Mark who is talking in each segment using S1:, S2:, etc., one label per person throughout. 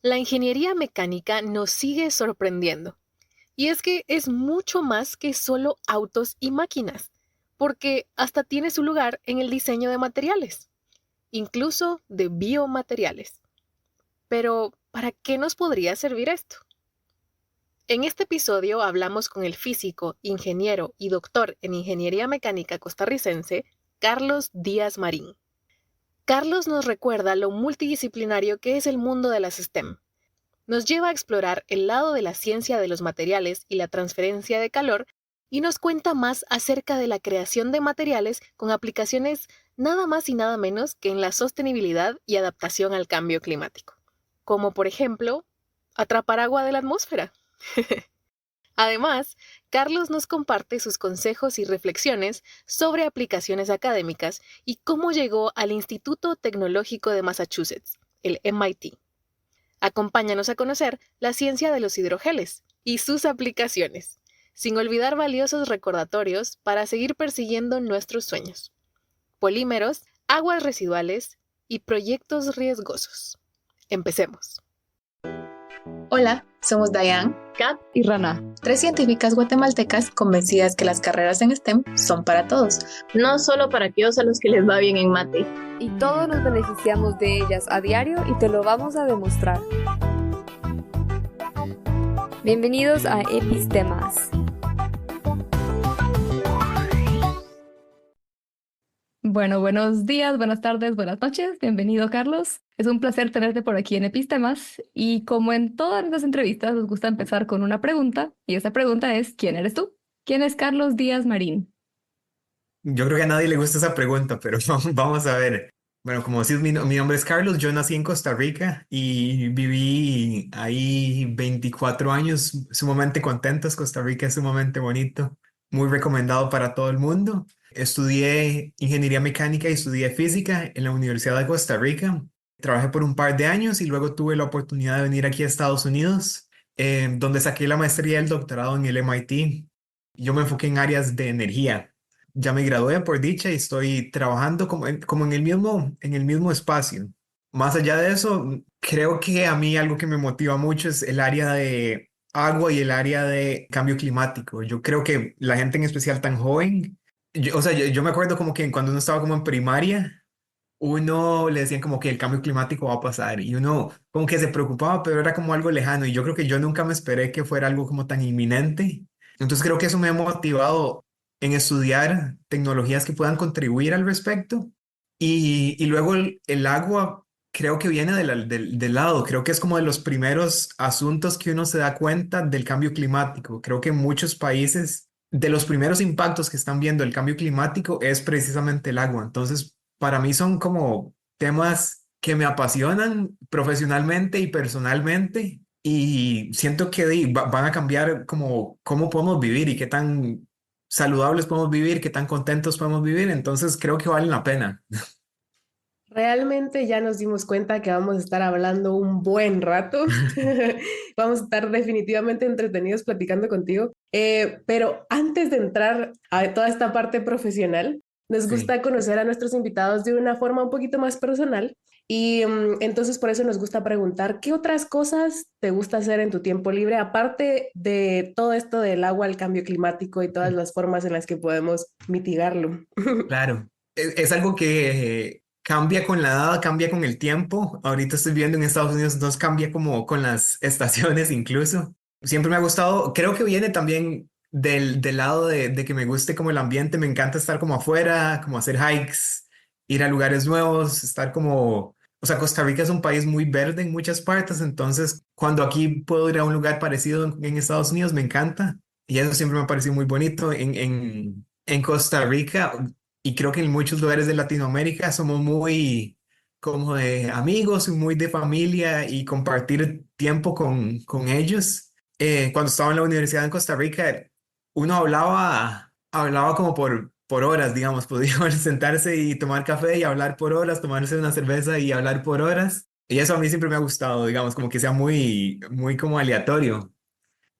S1: La ingeniería mecánica nos sigue sorprendiendo. Y es que es mucho más que solo autos y máquinas, porque hasta tiene su lugar en el diseño de materiales, incluso de biomateriales. Pero, ¿para qué nos podría servir esto? En este episodio hablamos con el físico, ingeniero y doctor en ingeniería mecánica costarricense, Carlos Díaz Marín. Carlos nos recuerda lo multidisciplinario que es el mundo de las STEM. Nos lleva a explorar el lado de la ciencia de los materiales y la transferencia de calor y nos cuenta más acerca de la creación de materiales con aplicaciones nada más y nada menos que en la sostenibilidad y adaptación al cambio climático, como por ejemplo, atrapar agua de la atmósfera. Además, Carlos nos comparte sus consejos y reflexiones sobre aplicaciones académicas y cómo llegó al Instituto Tecnológico de Massachusetts, el MIT. Acompáñanos a conocer la ciencia de los hidrogeles y sus aplicaciones, sin olvidar valiosos recordatorios para seguir persiguiendo nuestros sueños. Polímeros, aguas residuales y proyectos riesgosos. Empecemos.
S2: Hola, somos Dayan,
S1: Kat
S3: y Rana.
S2: tres científicas guatemaltecas convencidas que las carreras en STEM son para todos.
S4: No solo para aquellos a los que les va bien en mate.
S3: Y todos nos beneficiamos de ellas a diario y te lo vamos a demostrar. Bienvenidos a Epistemas.
S5: Bueno, buenos días, buenas tardes, buenas noches. Bienvenido, Carlos. Es un placer tenerte por aquí en Epistemas. Y como en todas nuestras entrevistas, nos gusta empezar con una pregunta. Y esa pregunta es, ¿quién eres tú? ¿Quién es Carlos Díaz Marín?
S6: Yo creo que a nadie le gusta esa pregunta, pero vamos a ver. Bueno, como decís, mi nombre es Carlos, yo nací en Costa Rica y viví ahí 24 años, sumamente contentos. Costa Rica es sumamente bonito, muy recomendado para todo el mundo. Estudié ingeniería mecánica y estudié física en la Universidad de Costa Rica. Trabajé por un par de años y luego tuve la oportunidad de venir aquí a Estados Unidos, donde saqué la maestría y el doctorado en el MIT. Yo me enfoqué en áreas de energía. Ya me gradué por dicha y estoy trabajando como en el mismo espacio. Más allá de eso, creo que a mí algo que me motiva mucho es el área de agua y el área de cambio climático. Yo creo que la gente en especial tan joven, yo me acuerdo como que cuando uno estaba como en primaria, uno le decían como que el cambio climático va a pasar y uno como que se preocupaba, pero era como algo lejano y yo creo que yo nunca me esperé que fuera algo como tan inminente. Entonces creo que eso me ha motivado en estudiar tecnologías que puedan contribuir al respecto. Y luego el agua creo que viene del lado, creo que es como de los primeros asuntos que uno se da cuenta del cambio climático. Creo que en muchos países de los primeros impactos que están viendo el cambio climático es precisamente el agua. Entonces, para mí son como temas que me apasionan profesionalmente y personalmente y siento que van a cambiar como cómo podemos vivir y qué tan saludables podemos vivir, qué tan contentos podemos vivir. Entonces creo que valen la pena.
S7: Realmente ya nos dimos cuenta que vamos a estar hablando un buen rato. Vamos a estar definitivamente entretenidos platicando contigo. Pero antes de entrar a toda esta parte profesional, nos
S6: Sí.
S7: gusta conocer a nuestros invitados de una forma un poquito más personal. Y entonces por eso nos gusta preguntar, ¿qué otras cosas te gusta hacer en tu tiempo libre, aparte de todo esto del agua, el cambio climático y todas las formas en las que podemos mitigarlo?
S6: Claro, es algo que cambia con la edad, cambia con el tiempo. Ahorita estoy viviendo en Estados Unidos, entonces cambia como con las estaciones incluso. Siempre me ha gustado, creo que viene también del lado de que me guste como el ambiente, me encanta estar como afuera, como hacer hikes, ir a lugares nuevos, estar como, o sea, Costa Rica es un país muy verde en muchas partes, entonces cuando aquí puedo ir a un lugar parecido en Estados Unidos, me encanta. Y eso siempre me ha parecido muy bonito. En Costa Rica y creo que en muchos lugares de Latinoamérica somos muy como de amigos y muy de familia y compartir tiempo con ellos. Cuando estaba en la universidad en Costa Rica, uno hablaba como por horas, digamos, podía sentarse y tomar café y hablar por horas, tomarse una cerveza y hablar por horas. Y eso a mí siempre me ha gustado, digamos, como que sea muy como aleatorio.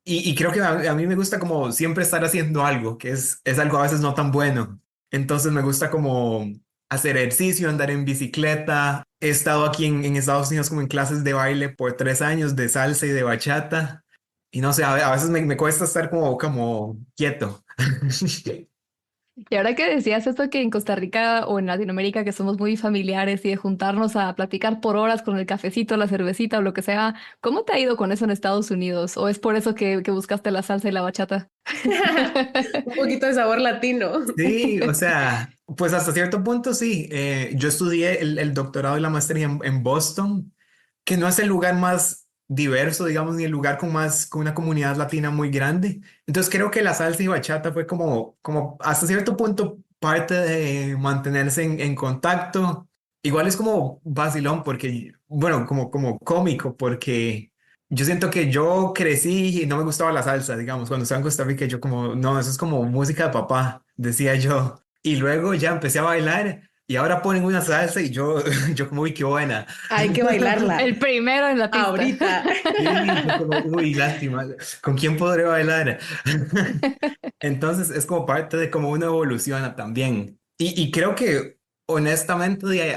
S6: Y creo que a mí me gusta como siempre estar haciendo algo, que es algo a veces no tan bueno. Entonces me gusta como hacer ejercicio, andar en bicicleta. He estado aquí en Estados Unidos como en clases de baile por 3 años, de salsa y de bachata. Y no sé, a veces me cuesta estar como quieto.
S5: Y ahora que decías esto que en Costa Rica o en Latinoamérica que somos muy familiares y de juntarnos a platicar por horas con el cafecito, la cervecita o lo que sea, ¿cómo te ha ido con eso en Estados Unidos? ¿O es por eso que buscaste la salsa y la bachata?
S7: Un poquito de sabor latino.
S6: Sí, o sea, pues hasta cierto punto sí. Yo estudié el doctorado y la maestría en Boston, que no es el lugar más diverso, digamos, ni el lugar con una comunidad latina muy grande. Entonces creo que la salsa y bachata fue como hasta cierto punto parte de mantenerse en contacto. Igual es como vacilón porque, bueno, como cómico, porque yo siento que yo crecí y no me gustaba la salsa, digamos, cuando estaba en Costa Rica, yo como, no, eso es como música de papá, decía yo. Y luego ya empecé a bailar y ahora ponen una salsa y yo, yo como, uy, qué buena.
S7: Hay que bailarla
S5: El primero en la pista.
S7: ahorita.
S6: Sí, yo como, uy, lástima, ¿con quién podré bailar? Entonces es como parte de como una evolución también. Y creo que honestamente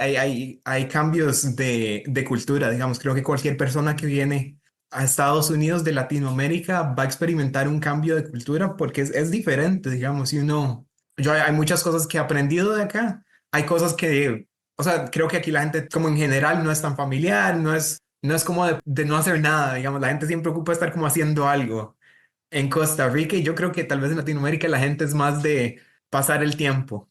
S6: hay cambios de cultura, digamos, creo que cualquier persona que viene a Estados Unidos de Latinoamérica va a experimentar un cambio de cultura porque es diferente, digamos, y hay muchas cosas que he aprendido de acá, hay cosas que, o sea, creo que aquí la gente como en general no es tan familiar, no es como de no hacer nada, digamos, la gente siempre ocupa estar como haciendo algo. En Costa Rica y yo creo que tal vez en Latinoamérica la gente es más de pasar el tiempo.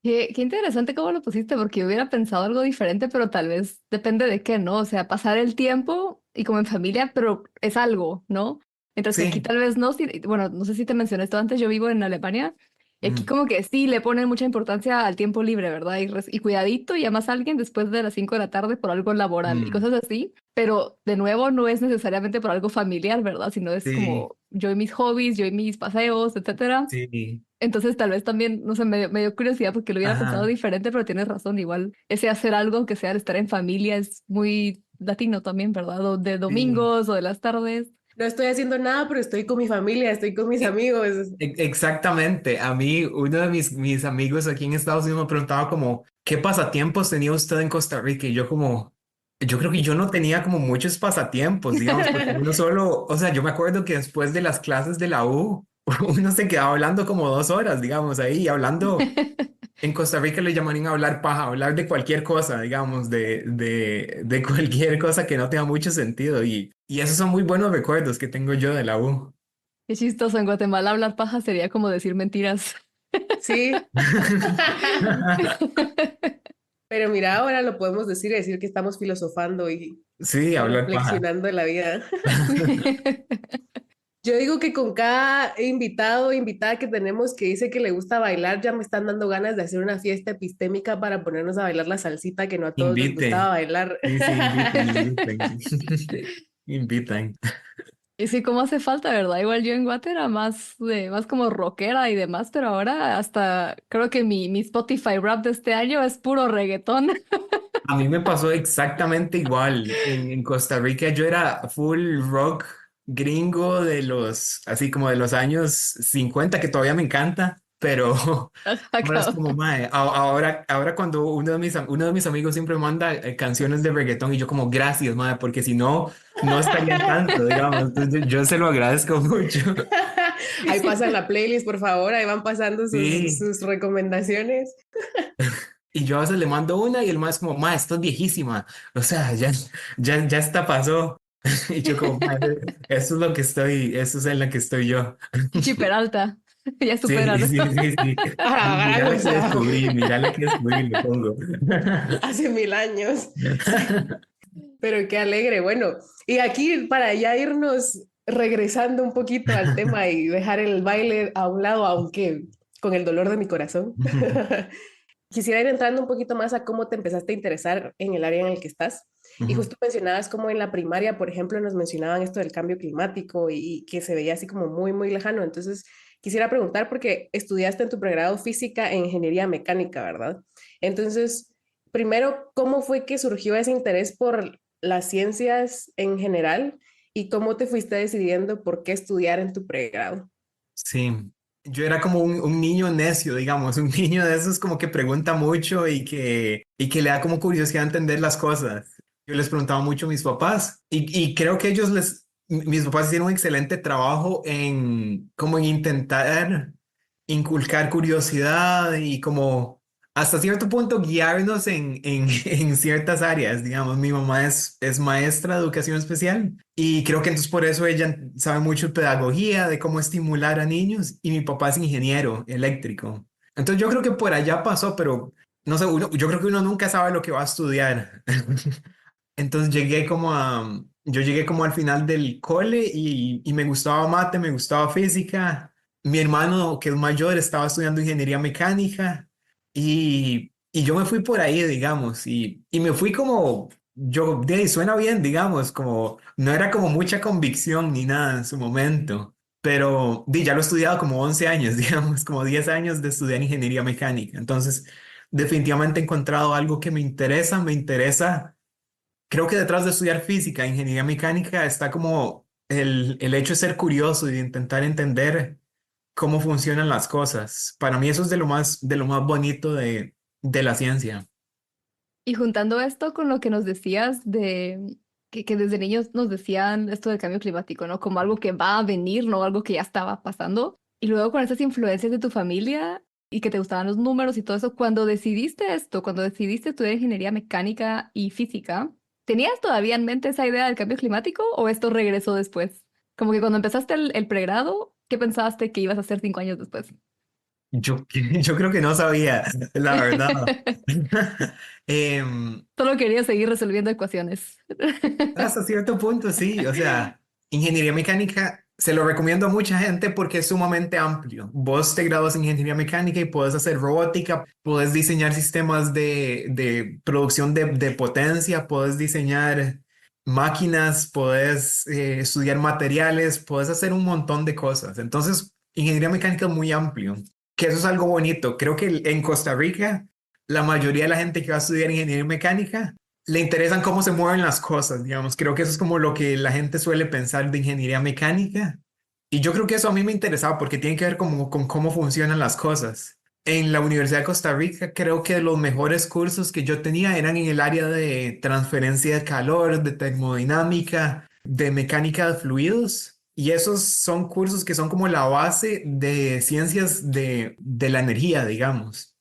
S5: Qué interesante cómo lo pusiste, porque yo hubiera pensado algo diferente, pero tal vez depende de qué, ¿no? O sea, pasar el tiempo y como en familia, pero es algo, ¿no? Mientras que aquí
S6: Sí.
S5: tal vez no, bueno, no sé si te mencioné esto antes, yo vivo en Alemania y aquí
S6: Mm,
S5: como que sí le ponen mucha importancia al tiempo libre, ¿verdad? Y cuidadito, llamas a alguien después de las 5 de la tarde por algo laboral y
S6: mm,
S5: cosas así, pero de nuevo no es necesariamente por algo familiar, ¿verdad? Sino es
S6: sí,
S5: como yo y mis hobbies, yo y mis paseos, etcétera.
S6: sí.
S5: Entonces tal vez también, no sé, me dio curiosidad porque lo hubiera pensado
S6: Ajá,
S5: diferente, pero tienes razón, igual ese hacer algo que sea el estar en familia es muy latino también, ¿verdad? O de
S6: sí.
S5: domingos o de las tardes.
S7: No estoy haciendo nada, pero estoy con mi familia, estoy con mis
S6: E-
S7: amigos.
S6: Exactamente. A mí, uno de mis amigos aquí en Estados Unidos me preguntaba como, ¿qué pasatiempos tenía usted en Costa Rica? Y yo como, yo creo que yo no tenía como muchos pasatiempos, digamos, porque uno solo, o sea, yo me acuerdo que después de las clases de la U, uno se quedaba hablando como 2 horas, digamos, ahí, hablando. En Costa Rica le llamarían a hablar paja, hablar de cualquier cosa, digamos, de cualquier cosa que no tenga mucho sentido. Y esos son muy buenos recuerdos que tengo yo de la U.
S5: Qué chistoso, en Guatemala hablar paja sería como decir mentiras.
S7: Sí, pero mira, ahora lo podemos decir que estamos filosofando
S6: Sí,
S7: y
S6: hablar paja.
S7: reflexionando de la vida. Yo digo que con cada invitado o invitada que tenemos que dice que le gusta bailar, ya me están dando ganas de hacer una fiesta epistémica para ponernos a bailar la salsita que no a todos les gustaba
S6: Invite.
S7: bailar.
S6: Sí, sí, inviten, inviten. Invitan.
S5: Y sí, como hace falta, ¿verdad? Igual yo en Guate era más como rockera y demás, pero ahora hasta creo que mi Spotify rap de este año es puro reggaetón.
S6: A mí me pasó exactamente igual. En Costa Rica yo era full rock gringo así como de los años 50 que todavía me encanta, pero ahora es
S5: Acabo.
S6: como, mae, ahora cuando uno de mis amigos siempre manda canciones de reggaetón y yo como, gracias, mae, porque si no, no estaría al tanto, digamos. Entonces yo se lo agradezco mucho.
S7: Ahí pasan la playlist, por favor, ahí van pasando
S6: Sí.
S7: sus recomendaciones.
S6: Y yo a veces le mando una y el más como, ma, esto es viejísima. O sea, ya está pasó. Y yo como, "Ma, eso es lo que eso es en la que estoy yo.
S5: Chichi Peralta. Ya
S6: Sí,
S5: superaron.
S6: sí, sí, sí.
S7: Ah,
S6: Mira
S7: gran
S6: la que
S7: gozado.
S6: descubrí, mira la que descubrí, le pongo.
S7: Hace 1000 años. Pero qué alegre. Bueno, y aquí para ya irnos regresando un poquito al tema y dejar el baile a un lado, aunque con el dolor de mi corazón. Quisiera ir entrando un poquito más a cómo te empezaste a interesar en el área en el que estás. Y
S6: Ujú.
S7: justo mencionabas como en la primaria, por ejemplo, nos mencionaban esto del cambio climático y que se veía así como muy, muy lejano. Entonces, quisiera preguntar, porque estudiaste en tu pregrado física e ingeniería mecánica, ¿verdad? Entonces, primero, ¿cómo fue que surgió ese interés por las ciencias en general y cómo te fuiste decidiendo por qué estudiar en tu pregrado?
S6: Sí, Yo era como un niño necio, digamos, un niño de esos como que pregunta mucho y que le da como curiosidad entender las cosas. Yo les preguntaba mucho a mis papás y creo que mis papás hicieron un excelente trabajo como en intentar inculcar curiosidad y como hasta cierto punto guiarnos en ciertas áreas, digamos. Mi mamá es maestra de educación especial y creo que entonces por eso ella sabe mucho de pedagogía, de cómo estimular a niños y mi papá es ingeniero eléctrico. Entonces yo creo que por allá pasó, pero no sé, yo creo que uno nunca sabe lo que va a estudiar. Entonces yo llegué como al final del cole y me gustaba mate, me gustaba física. Mi hermano, que es mayor, estaba estudiando ingeniería mecánica y yo me fui por ahí, digamos, y me fui como, de ahí suena bien, digamos, como, no era como mucha convicción ni nada en su momento, pero ya lo he estudiado como 11 años, digamos, como 10 años de estudiar ingeniería mecánica. Entonces, definitivamente he encontrado algo que me interesa. Creo que detrás de estudiar física, ingeniería mecánica, está como el hecho de ser curioso y de intentar entender cómo funcionan las cosas. Para mí eso es de lo más bonito de la ciencia.
S5: Y juntando esto con lo que nos decías de que desde niños nos decían esto del cambio climático, ¿no? Como algo que va a venir, no algo que ya estaba pasando. Y luego con esas influencias de tu familia y que te gustaban los números y todo eso, cuando decidiste esto, cuando decidiste estudiar ingeniería mecánica y física, ¿tenías todavía en mente esa idea del cambio climático o esto regresó después? Como que cuando empezaste el pregrado, ¿qué pensaste que ibas a hacer 5 años después?
S6: Yo creo que no sabía, la verdad.
S5: Solo quería seguir resolviendo ecuaciones.
S6: Hasta cierto punto, sí. O sea, ingeniería mecánica se lo recomiendo a mucha gente porque es sumamente amplio. Vos te gradúas en ingeniería mecánica y puedes hacer robótica, puedes diseñar sistemas de producción de potencia, puedes diseñar máquinas, puedes estudiar materiales, puedes hacer un montón de cosas. Entonces, ingeniería mecánica es muy amplio, que eso es algo bonito. Creo que en Costa Rica, la mayoría de la gente que va a estudiar ingeniería mecánica le interesan cómo se mueven las cosas, digamos. Creo que eso es como lo que la gente suele pensar de ingeniería mecánica. Y yo creo que eso a mí me interesaba porque tiene que ver como con cómo funcionan las cosas. En la Universidad de Costa Rica, creo que los mejores cursos que yo tenía eran en el área de transferencia de calor, de termodinámica, de mecánica de fluidos. Y esos son cursos que son como la base de ciencias de la energía, digamos.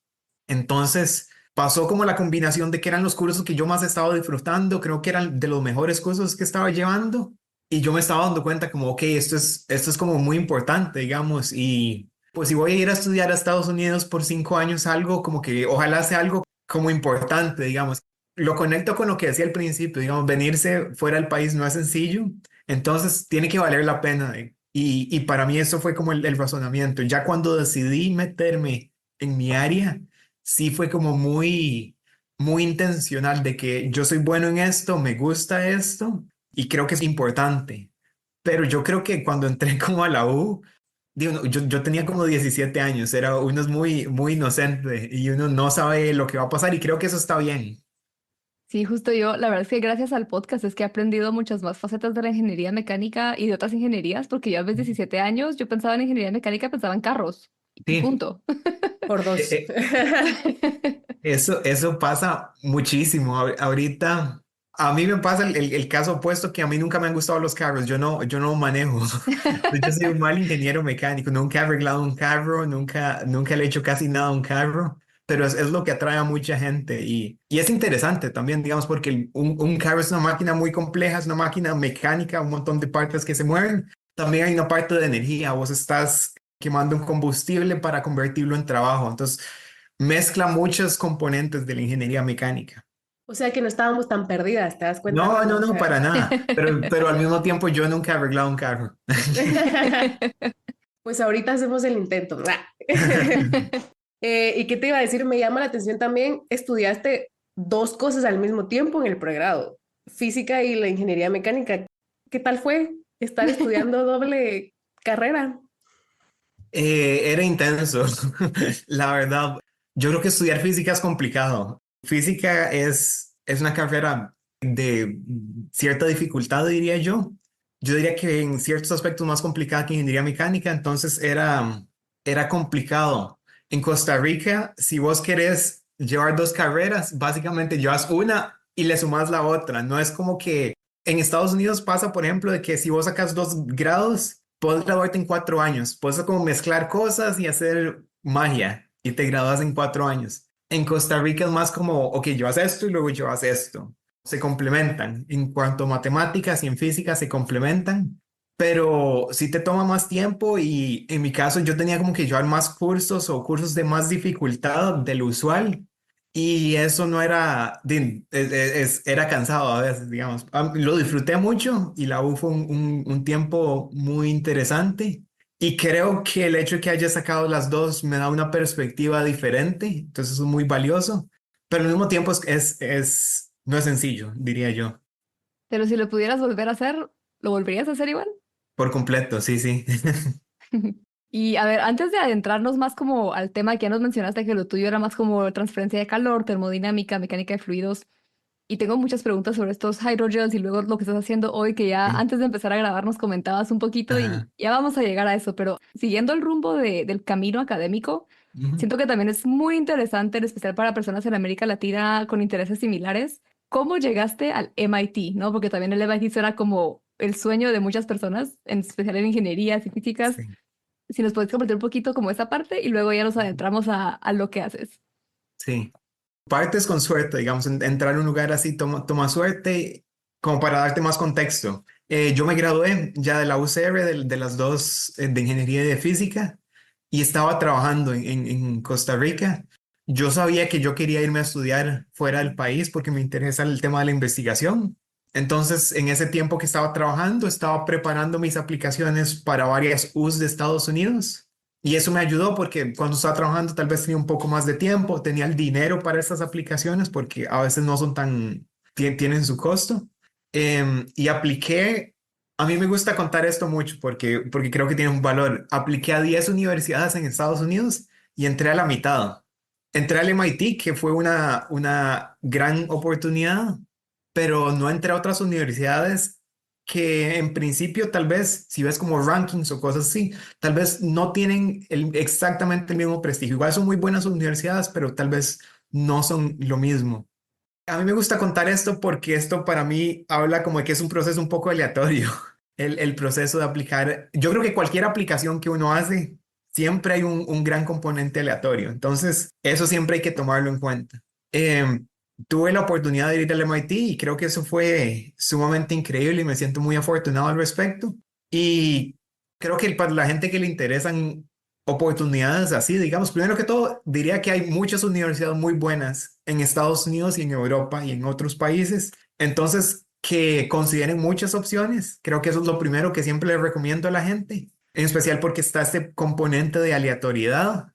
S6: Entonces, pasó como la combinación de que eran los cursos que yo más estaba disfrutando, creo que eran de los mejores cursos que estaba llevando y yo me estaba dando cuenta como, ok, esto es como muy importante, digamos, y pues si voy a ir a estudiar a Estados Unidos por 5 años, algo como que ojalá sea algo como importante, digamos. Lo conecto con lo que decía al principio, digamos, venirse fuera del país no es sencillo, entonces tiene que valer la pena. Y para mí eso fue como el razonamiento. Ya cuando decidí meterme en mi área, sí fue como muy intencional de que yo soy bueno en esto, me gusta esto y creo que es importante. Pero yo creo que cuando entré como a la U, digo, no, yo tenía como 17 años, uno es muy inocente y uno no sabe lo que va a pasar y creo que eso está bien.
S5: Sí, justo yo, la verdad es que gracias al podcast es que he aprendido muchas más facetas de la ingeniería mecánica y de otras ingenierías, porque yo a mis 17 años, yo pensaba en ingeniería mecánica, pensaba en carros y
S6: Sí,
S5: punto.
S7: Por
S6: eh,
S7: dos.
S6: eh, eso pasa muchísimo. Ahorita, a mí me pasa el caso opuesto que a mí nunca me han gustado los carros. Yo no manejo. Yo soy un mal ingeniero mecánico. Nunca he arreglado un carro, nunca le he hecho casi nada a un carro. Pero es lo que atrae a mucha gente y es interesante también, digamos, porque un carro es una máquina muy compleja, es una máquina mecánica, un montón de partes que se mueven. También hay una parte de energía. Vos estás quemando un combustible para convertirlo en trabajo. Entonces, mezcla muchos componentes de la ingeniería mecánica.
S7: O sea que no estábamos tan perdidas, ¿te das cuenta,
S6: No,
S7: Ronald?
S6: no,
S7: O
S6: no,
S7: sea,
S6: para nada. Pero al mismo tiempo yo nunca he arreglado un carro.
S7: pues ahorita hacemos el intento. ¿Y qué te iba a decir? Me llama la atención también, estudiaste dos cosas al mismo tiempo en el pregrado, física y la ingeniería mecánica. ¿Qué tal fue estar estudiando doble carrera?
S6: Era intenso, la verdad. Yo creo que estudiar física es complicado. Física es una carrera de cierta dificultad, diría yo. Yo diría que en ciertos aspectos más complicada que ingeniería mecánica, entonces era complicado. En Costa Rica, si vos querés llevar dos carreras, básicamente llevas una y le sumas la otra. No es como que en Estados Unidos pasa, por ejemplo, de que si vos sacas 2 grados, puedes graduarte en 4 años. Puedes como mezclar cosas y hacer magia y te gradúas en 4 años. En Costa Rica es más como, ok, llevas esto y luego llevas esto. Se complementan. En cuanto a matemáticas y en física se complementan, pero sí te toma más tiempo y en mi caso yo tenía como que llevar más cursos o cursos de más dificultad de lo usual y eso no era, era cansado a veces, digamos. Lo disfruté mucho y la U fue un tiempo muy interesante y creo que el hecho de que haya sacado las dos me da una perspectiva diferente, entonces es muy valioso, pero al mismo tiempo no es sencillo, diría yo.
S5: Pero si lo pudieras volver a hacer, ¿lo volverías a hacer igual?
S6: Por completo, sí, sí.
S5: Y a ver, antes de adentrarnos más como al tema que ya nos mencionaste que lo tuyo era más como transferencia de calor, termodinámica, mecánica de fluidos, y tengo muchas preguntas sobre estos hydrogels y luego lo que estás haciendo hoy, que ya
S6: Sí.
S5: antes de empezar a grabar nos comentabas un poquito y
S6: Ajá.
S5: ya vamos a llegar a eso, pero siguiendo el rumbo del camino académico,
S6: Ujú.
S5: siento que también es muy interesante, en especial para personas en América Latina con intereses similares, cómo llegaste al MIT, ¿no? Porque también el MIT era como el sueño de muchas personas, en especial en ingenierías y físicas.
S6: Sí.
S5: Si nos puedes compartir un poquito como esa parte y luego ya nos adentramos a lo que haces.
S6: Sí. Partes con suerte, digamos, entrar a un lugar así toma suerte, como para darte más contexto. Yo me gradué ya de la UCR, de las dos, de ingeniería y de física, y estaba trabajando en Costa Rica. Yo sabía que yo quería irme a estudiar fuera del país porque me interesa el tema de la investigación. Entonces, en ese tiempo que estaba trabajando, estaba preparando mis aplicaciones para varias U's de Estados Unidos. Y eso me ayudó porque cuando estaba trabajando tal vez tenía un poco más de tiempo, tenía el dinero para estas aplicaciones porque a veces no son tienen su costo. Y apliqué, a mí me gusta contar esto mucho porque creo que tiene un valor. Apliqué a 10 universidades en Estados Unidos y entré a la mitad. Entré al MIT, que fue una gran oportunidad, pero no entré a otras universidades que en principio tal vez, si ves como rankings o cosas así, tal vez no tienen exactamente el mismo prestigio. Igual son muy buenas universidades, pero tal vez no son lo mismo. A mí me gusta contar esto porque esto para mí habla como de que es un proceso un poco aleatorio, el proceso de aplicar. Yo creo que cualquier aplicación que uno hace, siempre hay un gran componente aleatorio. Entonces, eso siempre hay que tomarlo en cuenta. Em, Tuve la oportunidad de ir al MIT y creo que eso fue sumamente increíble y me siento muy afortunado al respecto. Y creo que para la gente que le interesan oportunidades así, digamos, primero que todo, diría que hay muchas universidades muy buenas en Estados Unidos y en Europa y en otros países. Entonces, que consideren muchas opciones. Creo que eso es lo primero que siempre le recomiendo a la gente, en especial porque está este componente de aleatoriedad.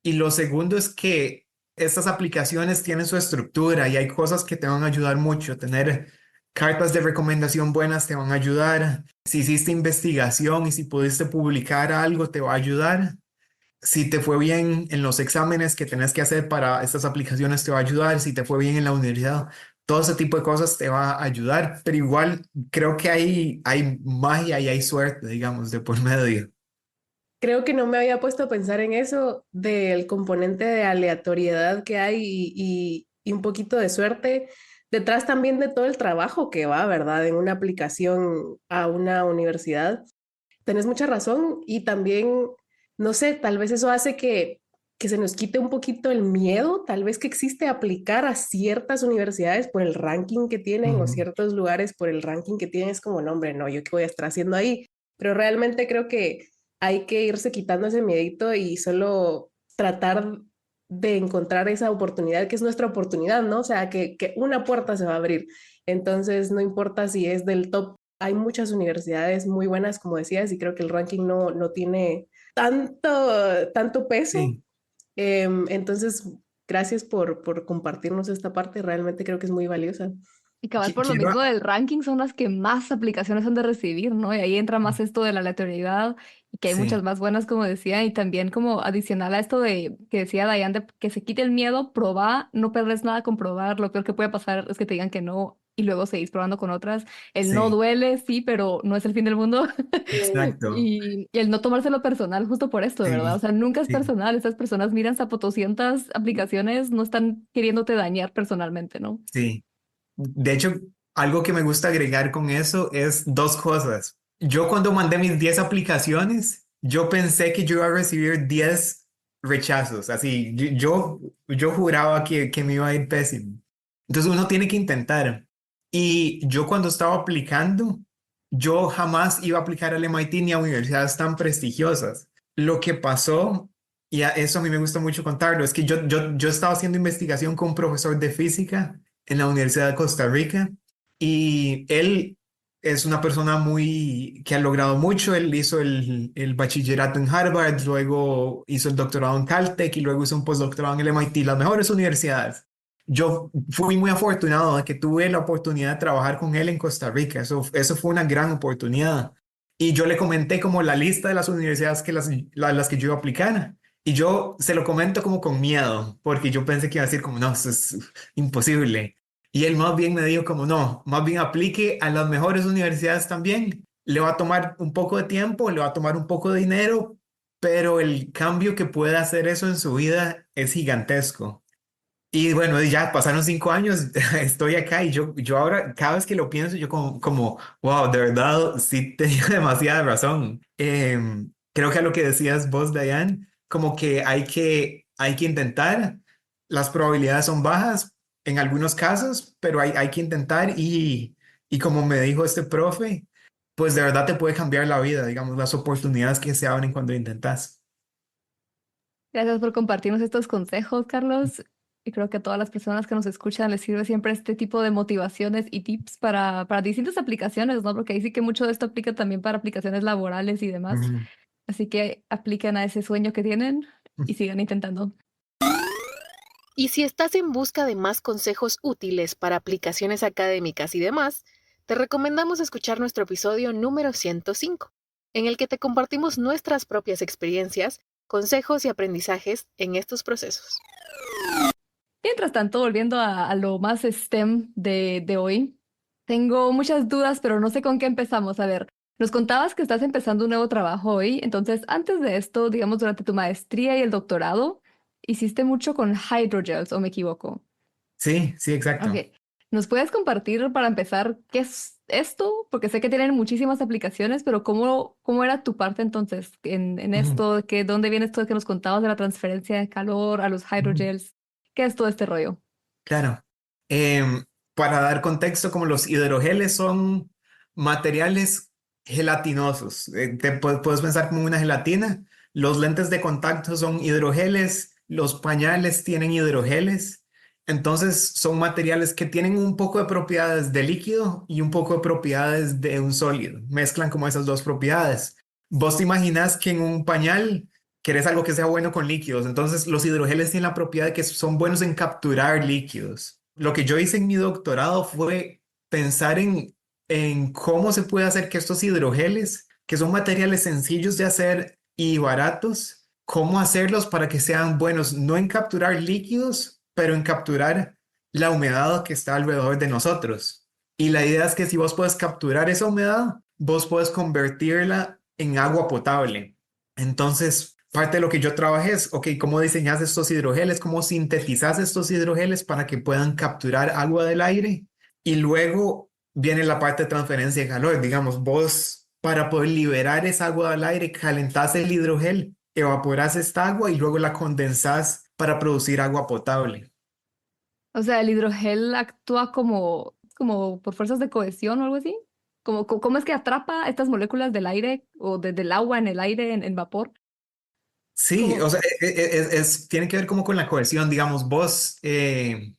S6: Y lo segundo es que estas aplicaciones tienen su estructura y hay cosas que te van a ayudar mucho. Tener cartas de recomendación buenas te van a ayudar. Si hiciste investigación y si pudiste publicar algo, te va a ayudar. Si te fue bien en los exámenes que tenés que hacer para estas aplicaciones, te va a ayudar. Si te fue bien en la universidad, todo ese tipo de cosas te va a ayudar. Pero igual creo que hay magia y hay suerte, digamos, de por medio.
S7: Creo que no me había puesto a pensar en eso del componente de aleatoriedad que hay y un poquito de suerte detrás también de todo el trabajo que va, ¿verdad? En una aplicación a una universidad. Tenés mucha razón y también, no sé, tal vez eso hace que se nos quite un poquito el miedo, tal vez que existe aplicar a ciertas universidades por el ranking que tienen o
S6: Ujú.
S7: ciertos lugares por el ranking que tienen. Es como, no, hombre, no, yo qué voy a estar haciendo ahí. Pero realmente creo que hay que irse quitando ese miedito y solo tratar de encontrar esa oportunidad que es nuestra oportunidad, ¿no? O sea, que una puerta se va a abrir. Entonces, no importa si es del top, hay muchas universidades muy buenas, como decías, y creo que el ranking no tiene tanto peso.
S6: Sí.
S7: Entonces, gracias por compartirnos esta parte, realmente creo que es muy valiosa.
S5: Y cabal por lo
S6: Quiero,
S5: mismo del ranking son las que más aplicaciones han de recibir, ¿no? Y ahí entra más esto de la aleatoriedad y que hay muchas
S6: sí.
S5: más buenas, como decía, y también como adicional a esto de que decía Dayan, de que se quite el miedo, probar, no perdes nada con probar, lo peor que puede pasar es que te digan que no y luego seguís probando con otras. El no
S6: Sí,
S5: duele, sí, pero no es el fin del mundo.
S6: exacto.
S5: Y el no tomárselo personal justo por esto, ¿verdad? O
S6: Sí,
S5: sea, nunca es
S6: sí,
S5: personal. Estas personas miran zapotoscientas aplicaciones, no están queriéndote dañar personalmente, ¿no?
S6: sí. De hecho, algo que me gusta agregar con eso es dos cosas. Yo cuando mandé mis 10 aplicaciones, yo pensé que yo iba a recibir 10 rechazos. Así, yo juraba que me iba a ir pésimo. Entonces uno tiene que intentar. Y yo cuando estaba aplicando, yo jamás iba a aplicar al MIT ni a universidades tan prestigiosas. Lo que pasó, y eso a mí me gusta mucho contarlo, es que yo estaba haciendo investigación con un profesor de física en la Universidad de Costa Rica y él es una persona muy que ha logrado mucho. Él hizo el bachillerato en Harvard, luego hizo el doctorado en Caltech y luego hizo un postdoctorado en el MIT, las mejores universidades. Yo fui muy afortunado de que tuve la oportunidad de trabajar con él en Costa Rica. Eso fue una gran oportunidad. Y yo le comenté como la lista de las universidades que las que yo iba a aplicar. Y yo se lo comento como con miedo, porque yo pensé que iba a decir como, no, eso es imposible. Y él más bien me dijo como, no, más bien aplique a las mejores universidades también. Le va a tomar un poco de tiempo, le va a tomar un poco de dinero, pero el cambio que puede hacer eso en su vida es gigantesco. Y bueno, ya pasaron 5 años, estoy acá y yo ahora, cada vez que lo pienso, yo como wow, de verdad, sí tenía demasiada razón. Creo que a lo que decías vos, Diane, como que hay que intentar, las probabilidades son bajas en algunos casos, pero hay que intentar y como me dijo este profe, pues de verdad te puede cambiar la vida, digamos, las oportunidades que se abren cuando intentas.
S5: Gracias por compartirnos estos consejos, Carlos. Y creo que a todas las personas que nos escuchan les sirve siempre este tipo de motivaciones y tips para distintas aplicaciones, ¿no? Porque ahí sí que mucho de esto aplica también para aplicaciones laborales y demás.
S6: Ujú.
S5: Así que apliquen a ese sueño que tienen y sigan intentando.
S1: Y si estás en busca de más consejos útiles para aplicaciones académicas y demás, te recomendamos escuchar nuestro episodio número 105, en el que te compartimos nuestras propias experiencias, consejos y aprendizajes en estos procesos.
S5: Mientras tanto, volviendo a lo más STEM de hoy, tengo muchas dudas, pero no sé con qué empezamos. A ver, nos contabas que estás empezando un nuevo trabajo hoy, entonces antes de esto, digamos, durante tu maestría y el doctorado, hiciste mucho con hydrogels, ¿o me equivoco?
S6: Sí, sí, exacto.
S5: Ok. ¿Nos puedes compartir para empezar qué es esto? Porque sé que tienen muchísimas aplicaciones, pero ¿cómo era tu parte entonces en
S6: Ujú,
S5: esto? ¿Dónde viene esto que nos contabas de la transferencia de calor a los
S6: ujú.
S5: hydrogels? ¿Qué es todo este rollo?
S6: Claro. Em, para dar contexto, como los hidrogeles son materiales gelatinosos. Puedes pensar como una gelatina. Los lentes de contacto son hidrogeles, los pañales tienen hidrogeles. Entonces son materiales que tienen un poco de propiedades de líquido y un poco de propiedades de un sólido. Mezclan como esas dos propiedades. ¿Vos te imaginas que en un pañal querés algo que sea bueno con líquidos? Entonces, los hidrogeles tienen la propiedad de que son buenos en capturar líquidos. Lo que yo hice en mi doctorado fue pensar en cómo se puede hacer que estos hidrogeles, que son materiales sencillos de hacer y baratos, cómo hacerlos para que sean buenos, no en capturar líquidos, pero en capturar la humedad que está alrededor de nosotros. Y la idea es que si vos puedes capturar esa humedad, vos puedes convertirla en agua potable. Entonces, parte de lo que yo trabajé es, ok, ¿cómo diseñas estos hidrogeles? ¿Cómo sintetizas estos hidrogeles para que puedan capturar agua del aire? Y luego viene la parte de transferencia de calor. Digamos, vos para poder liberar esa agua del aire, calentás el hidrogel, evaporás esta agua y luego la condensás para producir agua potable.
S5: O sea, el hidrogel actúa como por fuerzas de cohesión o algo así. ¿Cómo es que atrapa estas moléculas del aire o del agua en el aire en vapor?
S6: Sí, o
S5: ¿Cómo?
S6: sea, tiene que ver como con la cohesión, digamos, vos, en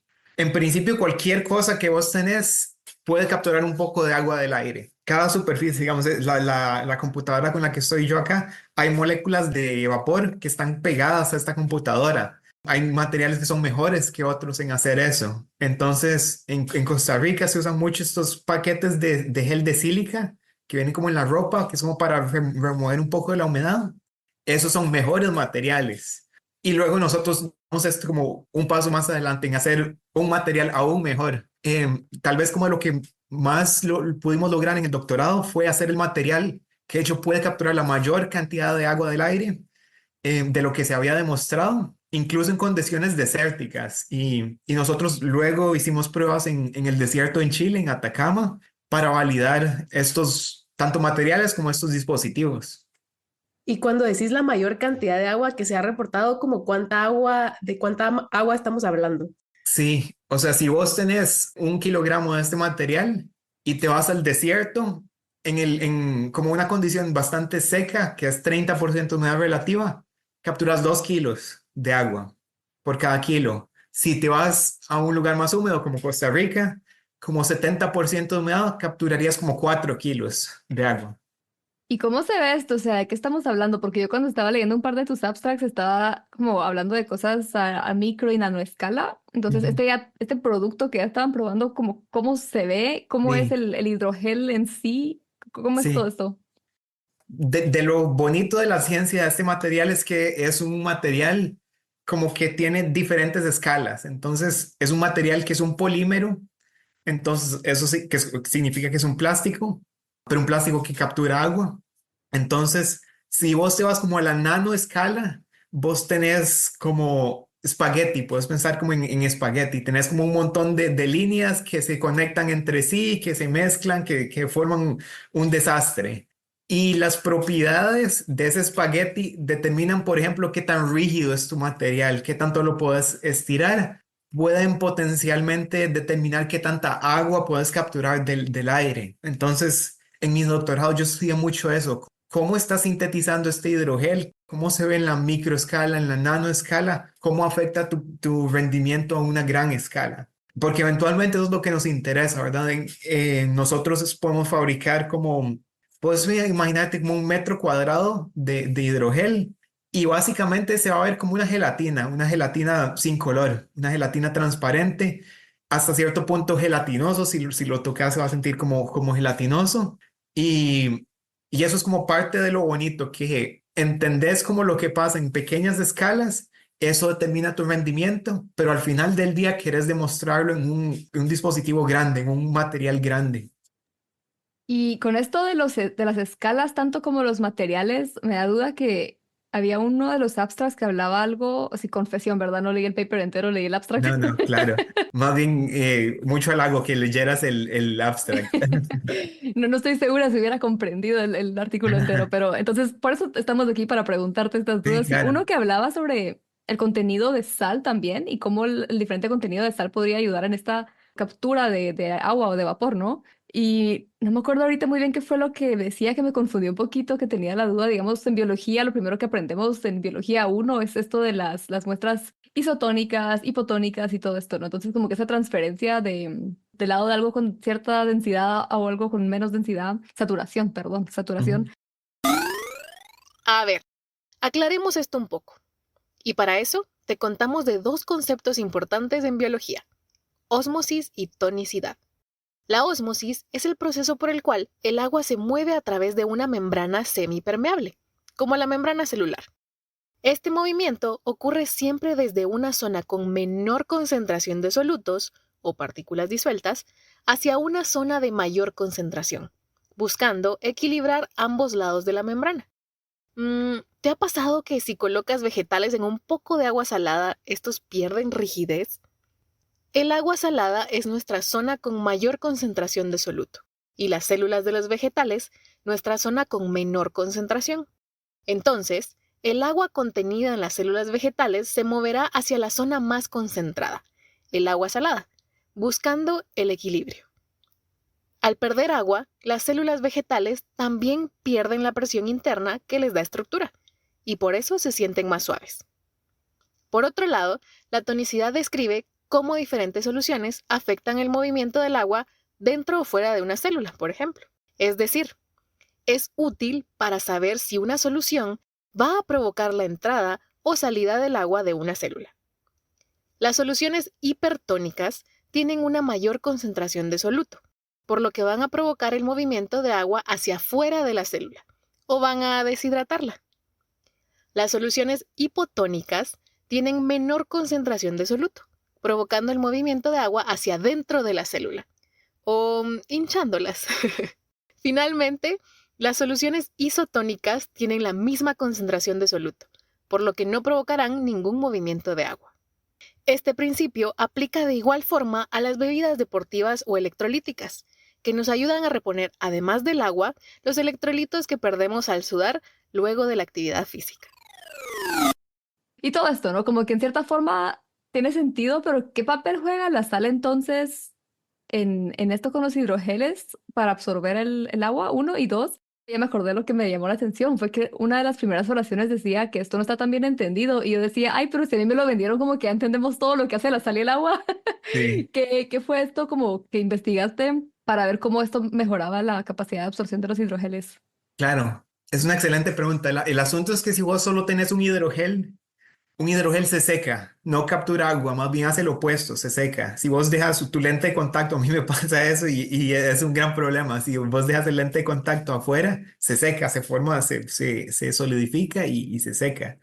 S6: principio cualquier cosa que vos tenés puede capturar un poco de agua del aire. Cada superficie, digamos, la computadora con la que estoy yo acá, hay moléculas de vapor que están pegadas a esta computadora. Hay materiales que son mejores que otros en hacer eso. Entonces, en Costa Rica se usan mucho estos paquetes de gel de sílica que vienen como en la ropa, que es como para remover un poco de la humedad. Esos son mejores materiales. Y luego nosotros esto como un paso más adelante en hacer un material aún mejor. Tal vez como lo que más pudimos lograr en el doctorado fue hacer el material que de hecho puede capturar la mayor cantidad de agua del aire de lo que se había demostrado, incluso en condiciones desérticas. Y nosotros luego hicimos pruebas en el desierto en Chile, en Atacama, para validar estos tanto materiales como estos dispositivos.
S7: Y cuando decís la mayor cantidad de agua que se ha reportado, como de cuánta agua estamos hablando.
S6: Sí, o sea, si vos tenés 1 kilogramo de este material y te vas al desierto en como una condición bastante seca, que es 30% humedad relativa, capturas 2 kilos de agua por cada kilo. Si te vas a un lugar más húmedo como Costa Rica, como 70% de humedad, capturarías como 4 kilos de agua.
S5: ¿Y cómo se ve esto? O sea, ¿de qué estamos hablando? Porque yo cuando estaba leyendo un par de tus abstracts estaba como hablando de cosas a micro y nanoescala. Entonces,
S6: Ujú.
S5: este producto que ya estaban probando, como, ¿cómo se ve? ¿Cómo es
S6: Sí,
S5: el hidrogel en sí? ¿Cómo es todo
S6: sí.
S5: esto?
S6: De lo bonito de la ciencia de este material es que es un material como que tiene diferentes escalas. Entonces, es un material que es un polímero. Entonces, eso sí que significa que es un plástico, pero un plástico que captura agua. Entonces, si vos te vas como a la nanoescala, vos tenés como espagueti, puedes pensar como en espagueti, tenés como un montón de líneas que se conectan entre sí, que se mezclan, que forman un desastre. Y las propiedades de ese espagueti determinan, por ejemplo, qué tan rígido es tu material, qué tanto lo puedes estirar. Pueden potencialmente determinar qué tanta agua puedes capturar del aire. Entonces, en mi doctorado yo estudié mucho eso. ¿Cómo está sintetizando este hidrogel? ¿Cómo se ve en la microescala, en la nanoescala? ¿Cómo afecta tu rendimiento a una gran escala? Porque eventualmente eso es lo que nos interesa, ¿verdad? Nosotros podemos fabricar como, puedes imaginarte como 1 metro cuadrado de hidrogel y básicamente se va a ver como una gelatina sin color, una gelatina transparente, hasta cierto punto gelatinoso, si lo tocas se va a sentir como gelatinoso. Y, y eso es como parte de lo bonito, que entendés como lo que pasa en pequeñas escalas, eso determina tu rendimiento, pero al final del día querés demostrarlo en un dispositivo grande, en un material grande.
S5: Y con esto de de las escalas, tanto como los materiales, me da duda que había uno de los abstracts que hablaba algo, así confesión, ¿verdad? No leí el paper entero, leí el abstract.
S6: No, no, claro. Más bien, mucho halago que leyeras el abstract.
S5: No, no estoy segura si hubiera comprendido el artículo entero, pero entonces por eso estamos aquí para preguntarte estas
S6: Sí,
S5: dudas. Y
S6: claro.
S5: uno que hablaba sobre el contenido de sal también y cómo el diferente contenido de sal podría ayudar en esta captura de agua o de vapor, ¿no? Y no me acuerdo ahorita muy bien qué fue lo que decía, que me confundió un poquito, que tenía la duda, digamos, en biología, lo primero que aprendemos en biología uno es esto de las muestras isotónicas, hipotónicas y todo esto, ¿no? Entonces, como que esa transferencia del lado de algo con cierta densidad o algo con menos densidad, saturación, perdón,
S6: Ujú.
S5: saturación.
S1: A ver, aclaremos esto un poco. Y para eso te contamos de dos conceptos importantes en biología: ósmosis y tonicidad. La ósmosis es el proceso por el cual el agua se mueve a través de una membrana semipermeable, como la membrana celular. Este movimiento ocurre siempre desde una zona con menor concentración de solutos o partículas disueltas hacia una zona de mayor concentración, buscando equilibrar ambos lados de la membrana. ¿Te ha pasado que si colocas vegetales en un poco de agua salada, estos pierden rigidez? El agua salada es nuestra zona con mayor concentración de soluto y las células de los vegetales nuestra zona con menor concentración. Entonces, el agua contenida en las células vegetales se moverá hacia la zona más concentrada, el agua salada, buscando el equilibrio. Al perder agua, las células vegetales también pierden la presión interna que les da estructura, y por eso se sienten más suaves. Por otro lado, la tonicidad describe cómo diferentes soluciones afectan el movimiento del agua dentro o fuera de una célula, por ejemplo. Es decir, es útil para saber si una solución va a provocar la entrada o salida del agua de una célula. Las soluciones hipertónicas tienen una mayor concentración de soluto, por lo que van a provocar el movimiento de agua hacia afuera de la célula o van a deshidratarla. Las soluciones hipotónicas tienen menor concentración de soluto, provocando el movimiento de agua hacia dentro de la célula o hinchándolas. Finalmente, las soluciones isotónicas tienen la misma concentración de soluto, por lo que no provocarán ningún movimiento de agua. Este principio aplica de igual forma a las bebidas deportivas o electrolíticas, que nos ayudan a reponer, además del agua, los electrolitos que perdemos al sudar luego de la actividad física.
S5: Y todo esto, ¿no? Como que en cierta forma tiene sentido, pero ¿qué papel juega la sal entonces en esto con los hidrogeles para absorber el agua? Uno, y dos, ya me acordé lo que me llamó la atención, fue que una de las primeras oraciones decía que esto no está tan bien entendido, y yo decía, ay, pero si a mí me lo vendieron como que ya entendemos todo lo que hace la sal y el agua.
S6: Sí,
S5: ¿Qué fue esto como que investigaste para ver cómo esto mejoraba la capacidad de absorción de los hidrogeles?
S6: claro. Es una excelente pregunta. El asunto es que si vos solo tenés un hidrogel se seca, no captura agua, más bien hace lo opuesto, se seca. Si vos dejas tu lente de contacto, a mí me pasa eso y es un gran problema. Si vos dejas el lente de contacto afuera, se seca, se forma, se solidifica y se seca.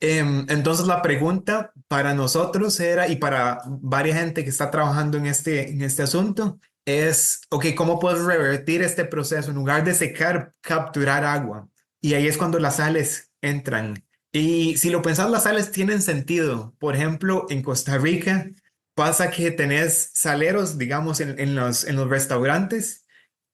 S6: Entonces la pregunta para nosotros era, y para varias gente que está trabajando en este asunto, es, ok, ¿cómo puedes revertir este proceso? En lugar de secar, capturar agua. Y ahí es cuando las sales entran. Y si lo pensás, las sales tienen sentido. Por ejemplo, en Costa Rica pasa que tenés saleros, digamos, en los restaurantes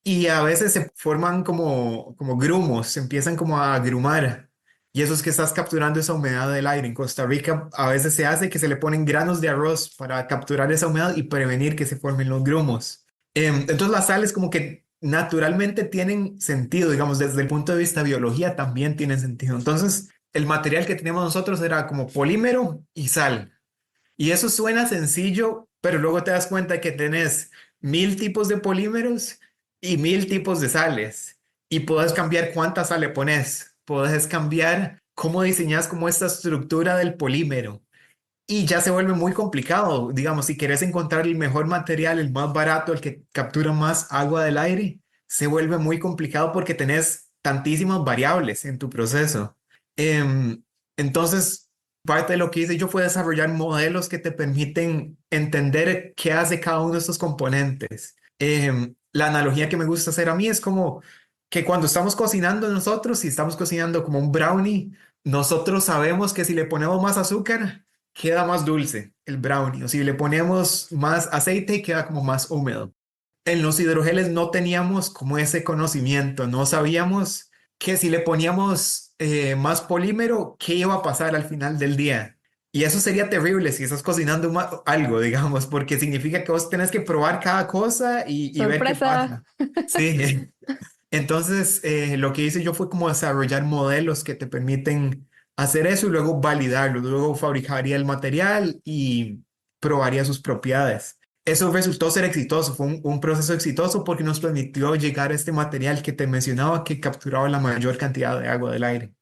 S6: y a veces se forman como grumos, se empiezan como a agrumar. Y eso es que estás capturando esa humedad del aire. En Costa Rica a veces se hace que se le ponen granos de arroz para capturar esa humedad y prevenir que se formen los grumos. Entonces las sales como que naturalmente tienen sentido, digamos, desde el punto de vista de biología también tienen sentido. Entonces el material que teníamos nosotros era como polímero y sal. Y eso suena sencillo, pero luego te das cuenta que tenés 1000 tipos de polímeros y 1000 tipos de sales. Y puedes cambiar cuánta sal le pones. Puedes cambiar cómo diseñas como esta estructura del polímero. Y ya se vuelve muy complicado. Digamos, si quieres encontrar el mejor material, el más barato, el que captura más agua del aire, se vuelve muy complicado porque tenés tantísimas variables en tu proceso. Em, entonces, parte de lo que hice yo fue desarrollar modelos que te permiten entender qué hace cada uno de estos componentes. La analogía que me gusta hacer a mí es como que cuando estamos cocinando nosotros, si estamos cocinando como un brownie, nosotros sabemos que si le ponemos más azúcar, queda más dulce el brownie, o si le ponemos más aceite, queda como más húmedo. En los hidrogeles no teníamos como ese conocimiento, no sabíamos que si le poníamos más polímero, qué iba a pasar al final del día. Y eso sería terrible si estás cocinando algo, digamos, porque significa que vos tenés que probar cada cosa y ver qué
S5: ¡Sorpresa!
S6: pasa. Sí. Entonces, lo que hice yo fue como desarrollar modelos que te permiten hacer eso y luego validarlo. Luego fabricaría el material y probaría sus propiedades. Eso resultó ser exitoso, fue un proceso exitoso porque nos permitió llegar a este material que te mencionaba que capturaba la mayor cantidad de agua del aire.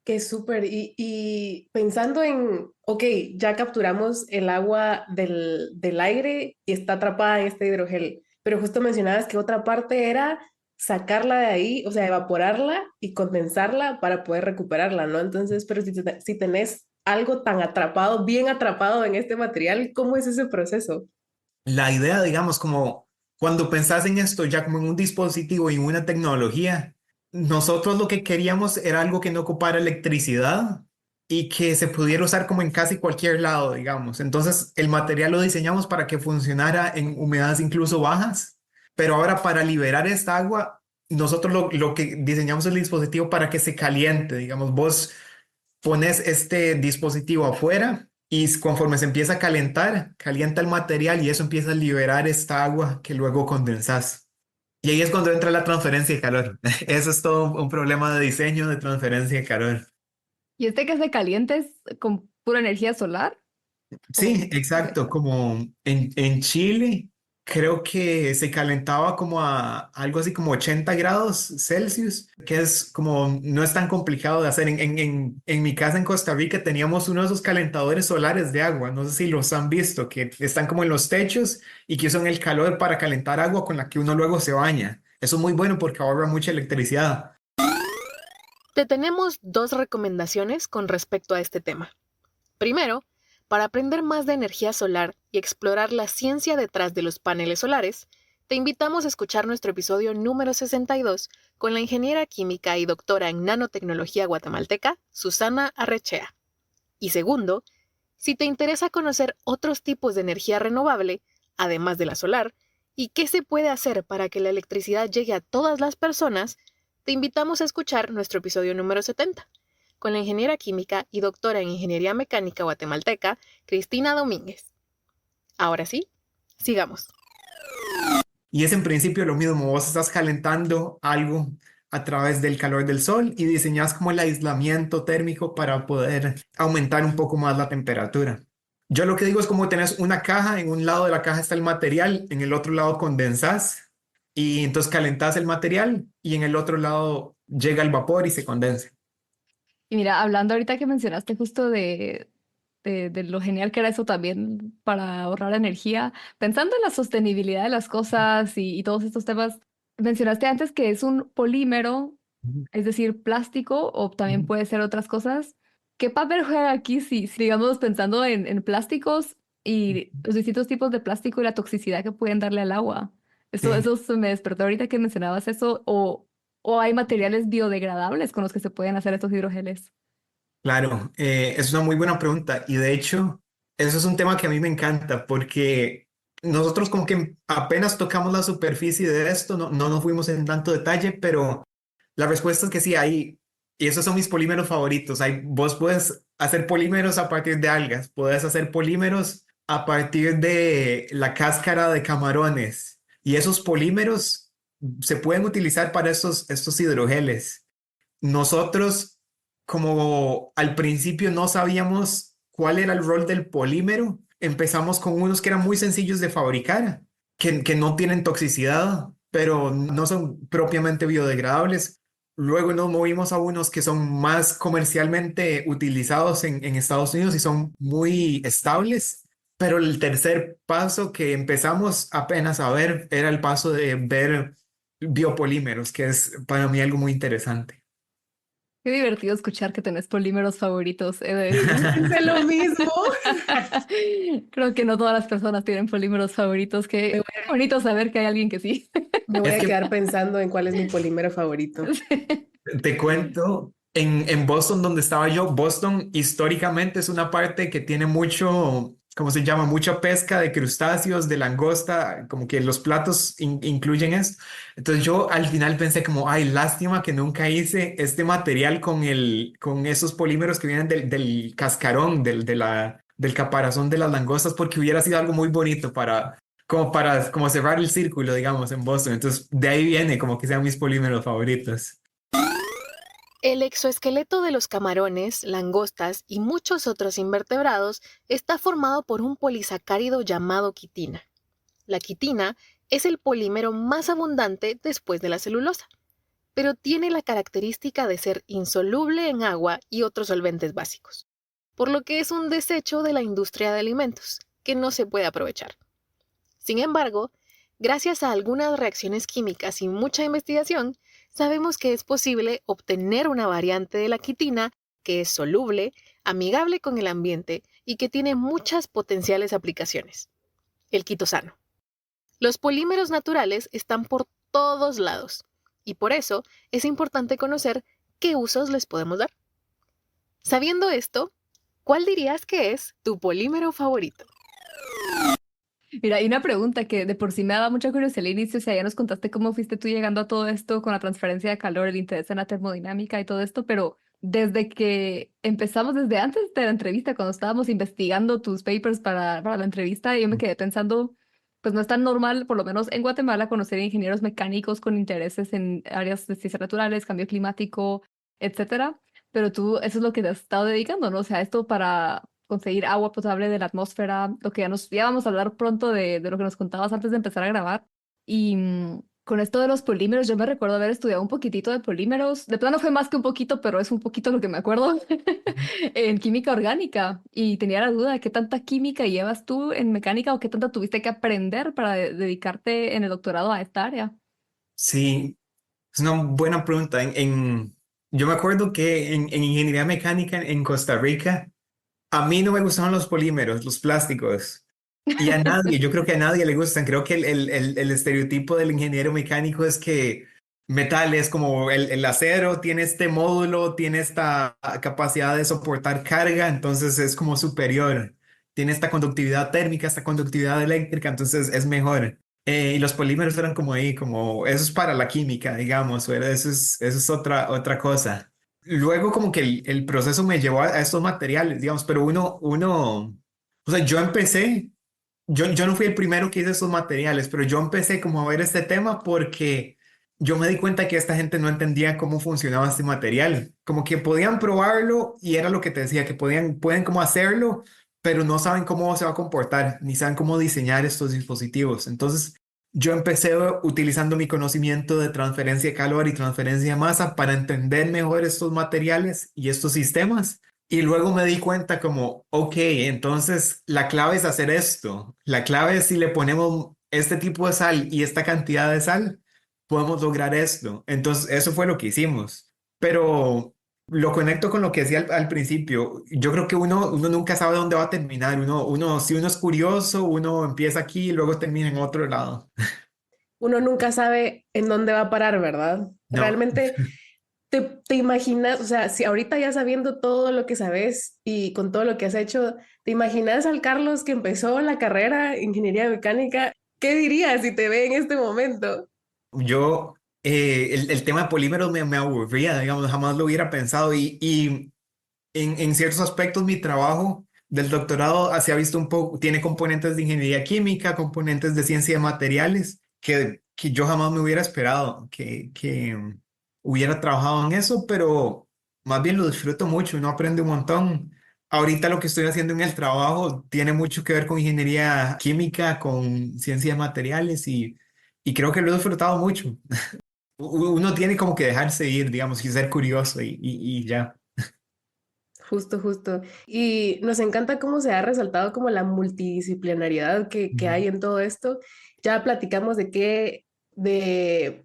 S7: Qué súper. Y pensando en, ok, ya capturamos el agua del aire y está atrapada en este hidrogel, pero justo mencionabas que otra parte era sacarla de ahí, o sea, evaporarla y condensarla para poder recuperarla, ¿no? Entonces, pero si tenés algo tan atrapado, bien atrapado en este material, ¿cómo es ese proceso?
S6: La idea, digamos, como cuando pensás en esto ya como en un dispositivo y en una tecnología, nosotros lo que queríamos era algo que no ocupara electricidad y que se pudiera usar como en casi cualquier lado, digamos. Entonces, el material lo diseñamos para que funcionara en humedades incluso bajas, pero ahora para liberar esta agua, nosotros lo que diseñamos el dispositivo para que se caliente, digamos, vos pones este dispositivo afuera y conforme se empieza a calentar, calienta el material y eso empieza a liberar esta agua que luego condensas. Y ahí es cuando entra la transferencia de calor. Eso es todo un problema de diseño de transferencia de calor.
S5: ¿Y este que se caliente es con pura energía solar?
S6: Sí,
S5: Ok.
S6: exacto. Como en Chile, creo que se calentaba como a algo así como 80 grados Celsius, que es como no es tan complicado de hacer. En mi casa en Costa Rica teníamos uno de esos calentadores solares de agua. No sé si los han visto, que están como en los techos y que usan el calor para calentar agua con la que uno luego se baña. Eso es muy bueno porque ahorra mucha electricidad.
S1: Te tenemos 2 recomendaciones con respecto a este tema. Primero, para aprender más de energía solar y explorar la ciencia detrás de los paneles solares, te invitamos a escuchar nuestro episodio número 62 con la ingeniera química y doctora en nanotecnología guatemalteca, Susana Arrechea. Y segundo, si te interesa conocer otros tipos de energía renovable, además de la solar, y qué se puede hacer para que la electricidad llegue a todas las personas, te invitamos a escuchar nuestro episodio número 70 con la ingeniera química y doctora en ingeniería mecánica guatemalteca, Cristina Domínguez. Ahora sí, sigamos.
S6: Y es en principio lo mismo, vos estás calentando algo a través del calor del sol y diseñas como el aislamiento térmico para poder aumentar un poco más la temperatura. Yo lo que digo es como tenés una caja, en un lado de la caja está el material, en el otro lado condensás y entonces calentás el material y en el otro lado llega el vapor y se condensa.
S5: Y mira, hablando ahorita que mencionaste justo de lo genial que era eso también para ahorrar energía, pensando en la sostenibilidad de las cosas y todos estos temas, mencionaste antes que es un polímero, es decir, plástico o también puede ser otras cosas. ¿Qué papel juega aquí si digamos, pensando en plásticos y los distintos tipos de plástico y la toxicidad que pueden darle al agua?
S6: Sí.
S5: Eso se me despertó ahorita que mencionabas eso, o hay materiales biodegradables con los que se pueden hacer estos hidrogeles.
S6: Claro, es una muy buena pregunta y de hecho eso es un tema que a mí me encanta porque nosotros como que apenas tocamos la superficie de esto, no nos fuimos en tanto detalle, pero la respuesta es que sí hay, y esos son mis polímeros favoritos. Vos puedes hacer polímeros a partir de algas, puedes hacer polímeros a partir de la cáscara de camarones y esos polímeros se pueden utilizar para estos hidrogeles. Nosotros, como al principio no sabíamos cuál era el rol del polímero, empezamos con unos que eran muy sencillos de fabricar, que no tienen toxicidad, pero no son propiamente biodegradables. Luego nos movimos a unos que son más comercialmente utilizados en Estados Unidos y son muy estables. Pero el tercer paso que empezamos apenas a ver era el paso de ver biopolímeros, que es para mí algo muy interesante.
S5: Qué divertido escuchar que tenés polímeros favoritos, he de decir.
S7: Hice lo mismo.
S5: Creo que no todas las personas tienen polímeros favoritos. Qué bonito saber que hay alguien que sí.
S7: Me voy
S6: Es
S7: a
S6: que
S7: quedar pensando en cuál es mi polímero favorito.
S6: te cuento, en Boston, donde estaba yo, Boston históricamente es una parte que tiene mucho, ¿cómo se llama? Mucha pesca de crustáceos, de langosta, como que los platos incluyen eso. Entonces yo al final pensé como, ay, lástima que nunca hice este material con esos polímeros que vienen del cascarón, del caparazón de las langostas, porque hubiera sido algo muy bonito como cerrar el círculo, digamos, en Boston. Entonces de ahí viene como que sean mis polímeros favoritos.
S1: El exoesqueleto de los camarones, langostas y muchos otros invertebrados está formado por un polisacárido llamado quitina. La quitina es el polímero más abundante después de la celulosa, pero tiene la característica de ser insoluble en agua y otros solventes básicos, por lo que es un desecho de la industria de alimentos, que no se puede aprovechar. Sin embargo, gracias a algunas reacciones químicas y mucha investigación, sabemos que es posible obtener una variante de la quitina que es soluble, amigable con el ambiente y que tiene muchas potenciales aplicaciones. El quitosano. Los polímeros naturales están por todos lados y por eso es importante conocer qué usos les podemos dar. Sabiendo esto, ¿cuál dirías que es tu polímero favorito?
S5: Mira, hay una pregunta que de por sí me daba mucha curiosidad al inicio. O sea, ya nos contaste cómo fuiste tú llegando a todo esto con la transferencia de calor, el interés en la termodinámica y todo esto, pero desde que empezamos, desde antes de la entrevista, cuando estábamos investigando tus papers para la entrevista, yo me quedé pensando, pues no es tan normal, por lo menos en Guatemala, conocer ingenieros mecánicos con intereses en áreas de ciencias naturales, cambio climático, etcétera. Pero tú, eso es lo que te has estado dedicando, ¿no? O sea, esto para conseguir agua potable de la atmósfera, lo que ya vamos a hablar pronto de lo que nos contabas antes de empezar a grabar. Y con esto de los polímeros, yo me recuerdo haber estudiado un poquitito de polímeros. De plano fue más que un poquito, pero es un poquito lo que me acuerdo en química orgánica. Y tenía la duda de qué tanta química llevas tú en mecánica o qué tanta tuviste que aprender para dedicarte en el doctorado a esta área.
S6: Sí, es una buena pregunta. Yo me acuerdo que en ingeniería mecánica en Costa Rica A mí no me gustaban los polímeros, los plásticos. Y a nadie, yo creo que a nadie le gustan. Creo que el estereotipo del ingeniero mecánico es que metal es como el acero, tiene este módulo, tiene esta capacidad de soportar carga, entonces es como superior. Tiene esta conductividad térmica, esta conductividad eléctrica, entonces es mejor. Y los polímeros eran como ahí, como eso es para la química, digamos, o eso es otra cosa. Luego como que el proceso me llevó a estos materiales, digamos, pero o sea, yo empecé. Yo no fui el primero que hice estos materiales, pero yo empecé como a ver este tema porque yo me di cuenta que esta gente no entendía cómo funcionaba este material. Como que podían probarlo y era lo que te decía, que pueden como hacerlo, pero no saben cómo se va a comportar, ni saben cómo diseñar estos dispositivos. Entonces, yo empecé utilizando mi conocimiento de transferencia de calor y transferencia de masa para entender mejor estos materiales y estos sistemas. Y luego me di cuenta como, ok, entonces la clave es hacer esto. La clave es si le ponemos este tipo de sal y esta cantidad de sal, podemos lograr esto. Entonces, eso fue lo que hicimos. Pero lo conecto con lo que decía al principio. Yo creo que uno nunca sabe dónde va a terminar. Si uno es curioso, uno empieza aquí y luego termina en otro lado.
S7: Uno nunca sabe en dónde va a parar, ¿verdad?
S6: No.
S7: Realmente te imaginas, o sea, si ahorita ya sabiendo todo lo que sabes y con todo lo que has hecho, ¿te imaginas al Carlos que empezó la carrera en ingeniería mecánica? ¿Qué dirías si te ve en este momento?
S6: Yo, el tema de polímeros me aburría, digamos, jamás lo hubiera pensado y en ciertos aspectos mi trabajo del doctorado se ha visto un poco, tiene componentes de ingeniería química, componentes de ciencia de materiales, que yo jamás me hubiera esperado que hubiera trabajado en eso, pero más bien lo disfruto mucho, uno aprende un montón. Ahorita lo que estoy haciendo en el trabajo tiene mucho que ver con ingeniería química, con ciencia de materiales y creo que lo he disfrutado mucho. Uno tiene como que dejarse ir, digamos, y ser curioso y ya.
S7: Justo, justo. Y nos encanta cómo se ha resaltado como la multidisciplinariedad que
S6: Ujú.
S7: hay en todo esto. Ya platicamos de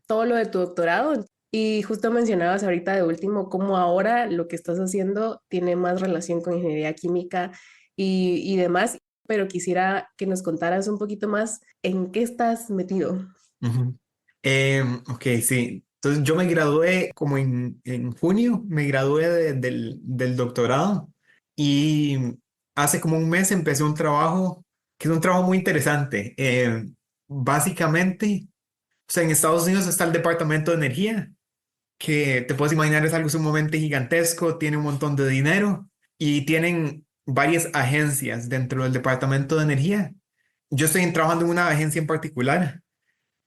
S7: todo lo de tu doctorado y justo mencionabas ahorita de último cómo ahora lo que estás haciendo tiene más relación con ingeniería química y demás, pero quisiera que nos contaras un poquito más en qué estás metido.
S6: Ujú. Ok, sí. Entonces yo me gradué como en junio, me gradué del doctorado y hace como un mes empecé un trabajo que es un trabajo muy interesante. Básicamente, o sea, en Estados Unidos está el Departamento de Energía, que te puedes imaginar es algo sumamente gigantesco, tiene un montón de dinero y tienen varias agencias dentro del Departamento de Energía. Yo estoy trabajando en una agencia en particular.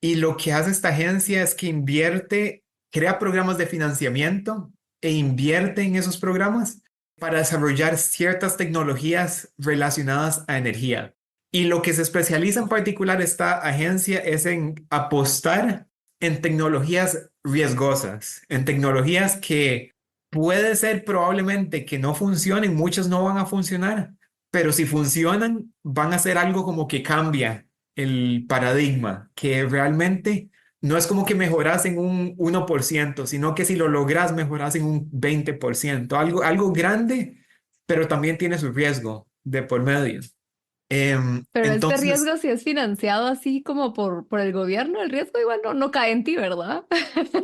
S6: Y lo que hace esta agencia es que invierte, crea programas de financiamiento e invierte en esos programas para desarrollar ciertas tecnologías relacionadas a energía. Y lo que se especializa en particular esta agencia es en apostar en tecnologías riesgosas, en tecnologías que puede ser probablemente que no funcionen, muchos no van a funcionar, pero si funcionan, van a ser algo como que cambia el paradigma, que realmente no es como que mejoras en un 1%, sino que si lo logras mejoras en un 20%, algo grande, pero también tiene su riesgo de por medio.
S5: Pero este
S6: Entonces,
S5: riesgo, si es financiado así como por el gobierno, el riesgo igual no cae en ti, ¿verdad?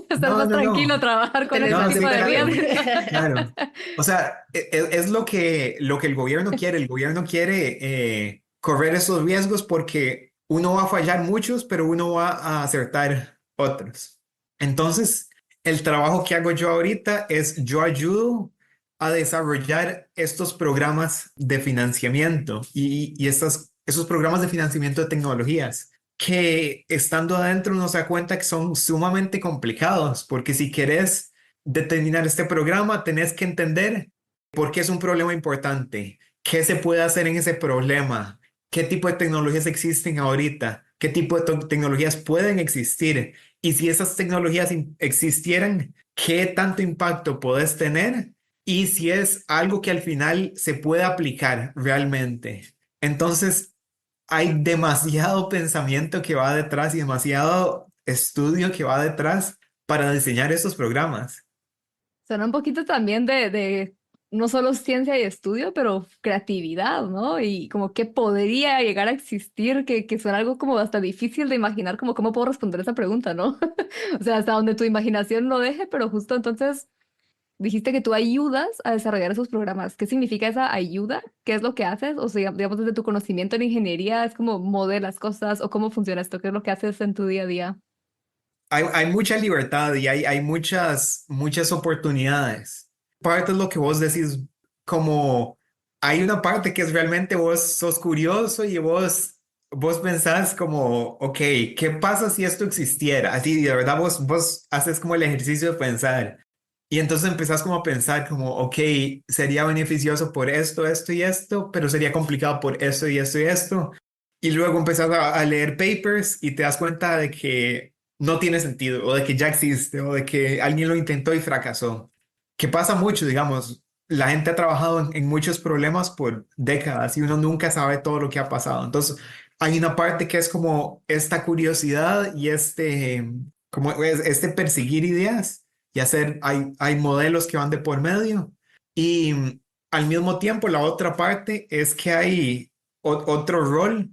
S5: Estás más tranquilo
S6: no,
S5: trabajar con
S7: Tenés
S5: este
S6: no,
S7: más
S5: tipo
S6: sí,
S5: de
S6: claro,
S5: riesgo.
S7: experiencia.
S6: claro. O sea, es lo que el gobierno quiere. El gobierno quiere correr esos riesgos porque uno va a fallar muchos, pero uno va a acertar otros. Entonces, el trabajo que hago yo ahorita es yo ayudo a desarrollar estos programas de financiamiento y esos programas de financiamiento de tecnologías que estando adentro uno se da cuenta que son sumamente complicados, porque si querés determinar este programa, tenés que entender por qué es un problema importante, qué se puede hacer en ese problema, qué tipo de tecnologías existen ahorita, qué tipo de tecnologías pueden existir y si esas tecnologías existieran, qué tanto impacto podés tener y si es algo que al final se puede aplicar realmente. Entonces, hay demasiado pensamiento que va detrás y demasiado estudio que va detrás para diseñar estos programas.
S5: Suena un poquito también de no solo ciencia y estudio, pero creatividad, ¿no? Y como qué podría llegar a existir, que suena algo como hasta difícil de imaginar, como cómo puedo responder esa pregunta, ¿no? O sea, hasta donde tu imaginación lo deje, pero justo entonces dijiste que tú ayudas a desarrollar esos programas. ¿Qué significa esa ayuda? ¿Qué es lo que haces? O sea, digamos, desde tu conocimiento en ingeniería, ¿es como modelas cosas o cómo funciona esto? ¿Qué es lo que haces en tu día a día?
S6: Hay mucha libertad y hay muchas oportunidades. Parte es lo que vos decís, como hay una parte que es realmente vos sos curioso y vos pensás como, ok, ¿qué pasa si esto existiera? Así, de verdad, vos haces como el ejercicio de pensar. Y entonces empezás como a pensar como, ok, sería beneficioso por esto, esto y esto, pero sería complicado por esto y esto y esto. Y luego empezás a leer papers y te das cuenta de que no tiene sentido, o de que ya existe, o de que alguien lo intentó y fracasó. Que pasa mucho, digamos, la gente ha trabajado en muchos problemas por décadas y uno nunca sabe todo lo que ha pasado. Entonces, hay una parte que es como esta curiosidad y como este perseguir ideas y hacer, hay modelos que van de por medio. Y al mismo tiempo, la otra parte es que hay otro rol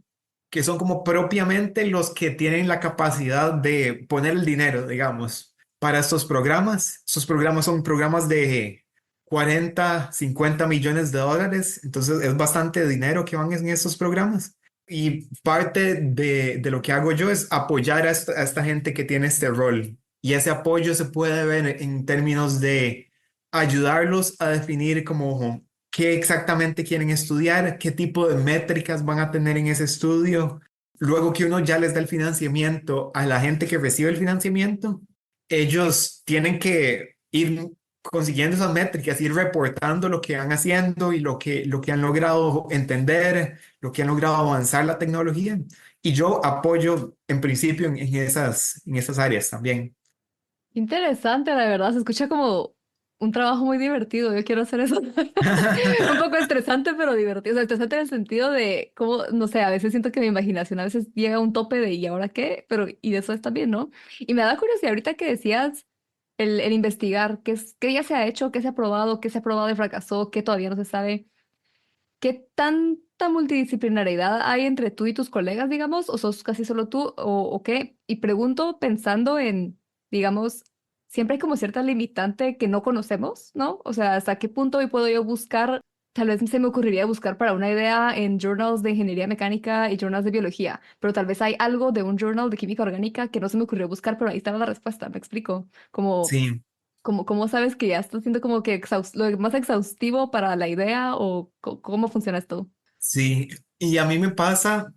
S6: que son como propiamente los que tienen la capacidad de poner el dinero, digamos, para estos programas. Estos programas son programas de 40, 50 millones de dólares, entonces es bastante dinero que van en estos programas. Y parte de lo que hago yo es apoyar a esta gente que tiene este rol. Y ese apoyo se puede ver en términos de ayudarlos a definir como qué exactamente quieren estudiar, qué tipo de métricas van a tener en ese estudio. Luego que uno ya les da el financiamiento a la gente que recibe el financiamiento, ellos tienen que ir consiguiendo esas métricas, ir reportando lo que van haciendo y lo que han logrado entender, lo que han logrado avanzar la tecnología. Y yo apoyo en principio en esas áreas también.
S5: Interesante, la verdad. Se escucha como un trabajo muy divertido. Yo quiero hacer eso. Un poco estresante, pero divertido. O sea, estresante en el sentido de cómo, no sé, a veces siento que mi imaginación a veces llega a un tope de ¿y ahora qué? Pero, y de eso está bien, ¿no? Y me da curiosidad ahorita que decías el investigar qué ya se ha hecho, qué se ha probado y fracasó, qué todavía no se sabe. ¿Qué tanta multidisciplinariedad hay entre tú y tus colegas, digamos? ¿O sos casi solo tú? ¿O qué? Y pregunto pensando en, digamos, siempre hay como cierta limitante que no conocemos, ¿no? O sea, ¿hasta qué punto hoy puedo yo buscar? Tal vez se me ocurriría buscar para una idea en journals de ingeniería mecánica y journals de biología, pero tal vez hay algo de un journal de química orgánica que no se me ocurrió buscar, pero ahí estaba la respuesta, ¿me explico? Como
S6: Sí,
S5: ¿cómo sabes que ya estás siendo como que lo más exhaustivo para la idea o cómo funciona esto?
S6: sí. Y a mí me pasaba,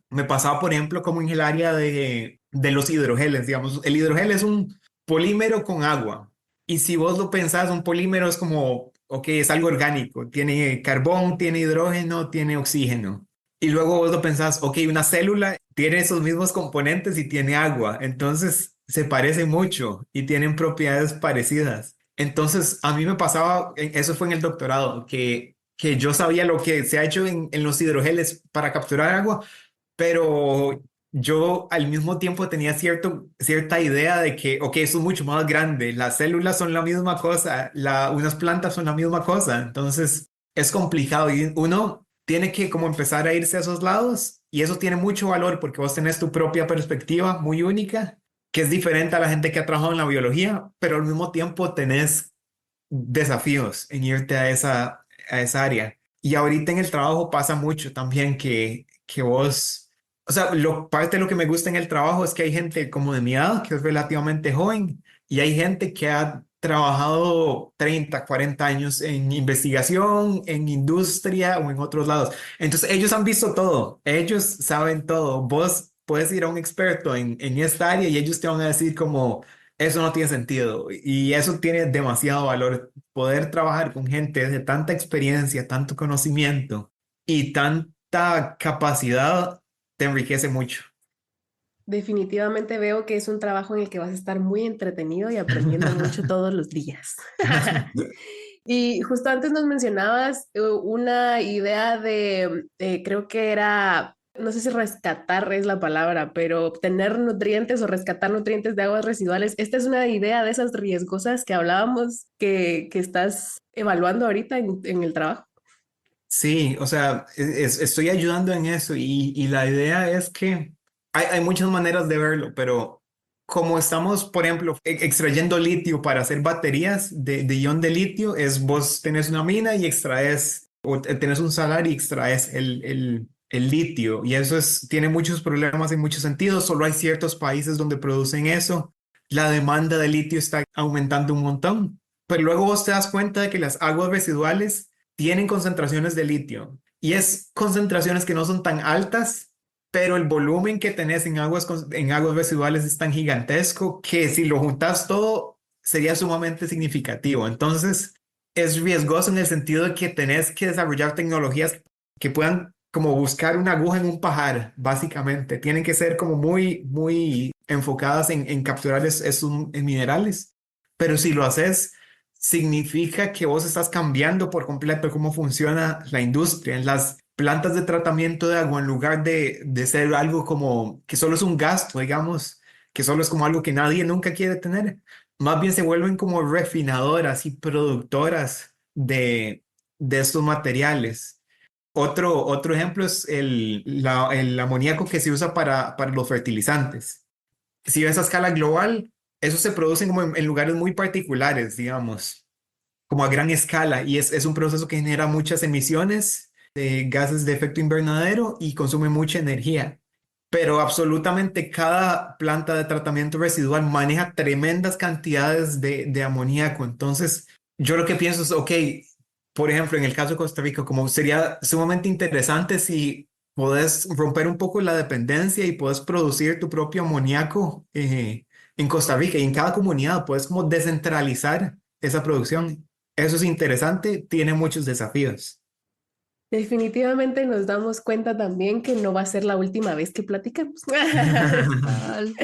S6: por ejemplo, como en el área de los hidrogeles, digamos, el hidrogel es un polímero con agua. Y si vos lo pensás, un polímero es como, ok, es algo orgánico, tiene carbón, tiene hidrógeno, tiene oxígeno. Y luego vos lo pensás, ok, una célula tiene esos mismos componentes y tiene agua. Entonces se parece mucho y tienen propiedades parecidas. Entonces a mí me pasaba, eso fue en el doctorado, que yo sabía lo que se ha hecho en los hidrogeles para capturar agua, pero yo al mismo tiempo tenía cierta idea de que, ok, eso es mucho más grande, las células son la misma cosa, unas plantas son la misma cosa, entonces es complicado y uno tiene que como empezar a irse a esos lados y eso tiene mucho valor porque vos tenés tu propia perspectiva muy única, que es diferente a la gente que ha trabajado en la biología, pero al mismo tiempo tenés desafíos en irte a esa área. Y ahorita en el trabajo pasa mucho también que vos, o sea, parte de lo que me gusta en el trabajo es que hay gente como de mi edad, que es relativamente joven, y hay gente que ha trabajado 30 40 años en investigación, en industria o en otros lados. Entonces, ellos han visto todo, ellos saben todo. Vos puedes ir a un experto en esta área y ellos te van a decir como eso no tiene sentido y eso tiene demasiado valor. Poder trabajar con gente de tanta experiencia, tanto conocimiento y tanta capacidad te enriquece mucho.
S7: Definitivamente veo que es un trabajo en el que vas a estar muy entretenido y aprendiendo mucho todos los días. Y justo antes nos mencionabas una idea de, creo que era no sé si rescatar es la palabra, pero obtener nutrientes o rescatar nutrientes de aguas residuales. Esta es una idea de esas riesgosas que hablábamos que estás evaluando ahorita en el trabajo.
S6: Sí, o sea, estoy ayudando en eso y la idea es que hay muchas maneras de verlo, pero como estamos, por ejemplo, extrayendo litio para hacer baterías de ion de litio, es vos tenés una mina y extraes, o tenés un salar y extraes el litio, y eso tiene muchos problemas en muchos sentidos. Solo hay ciertos países donde producen eso. La demanda de litio está aumentando un montón, pero luego vos te das cuenta de que las aguas residuales tienen concentraciones de litio y es concentraciones que no son tan altas, pero el volumen que tenés en aguas residuales es tan gigantesco que si lo juntas todo sería sumamente significativo. Entonces es riesgoso en el sentido de que tenés que desarrollar tecnologías que puedan como buscar una aguja en un pajar, básicamente. Tienen que ser como muy, muy enfocadas en capturar esos minerales, pero si lo haces significa que vos estás cambiando por completo cómo funciona la industria. En las plantas de tratamiento de agua, en lugar de ser algo como que solo es un gasto, digamos, que solo es como algo que nadie nunca quiere tener, más bien se vuelven como refinadoras y productoras de estos materiales. Otro ejemplo es el amoníaco que se usa para los fertilizantes. Si ves a escala global, eso se produce como en lugares muy particulares, digamos, como a gran escala, y es un proceso que genera muchas emisiones de gases de efecto invernadero y consume mucha energía. Pero absolutamente cada planta de tratamiento residual maneja tremendas cantidades de amoníaco. Entonces, yo lo que pienso es, ok, por ejemplo, en el caso de Costa Rica, como sería sumamente interesante si podés romper un poco la dependencia y podés producir tu propio amoníaco en Costa Rica y en cada comunidad, puedes como descentralizar esa producción. Eso es interesante, tiene muchos desafíos.
S7: Definitivamente nos damos cuenta también que no va a ser la última vez que platicamos.
S5: Total.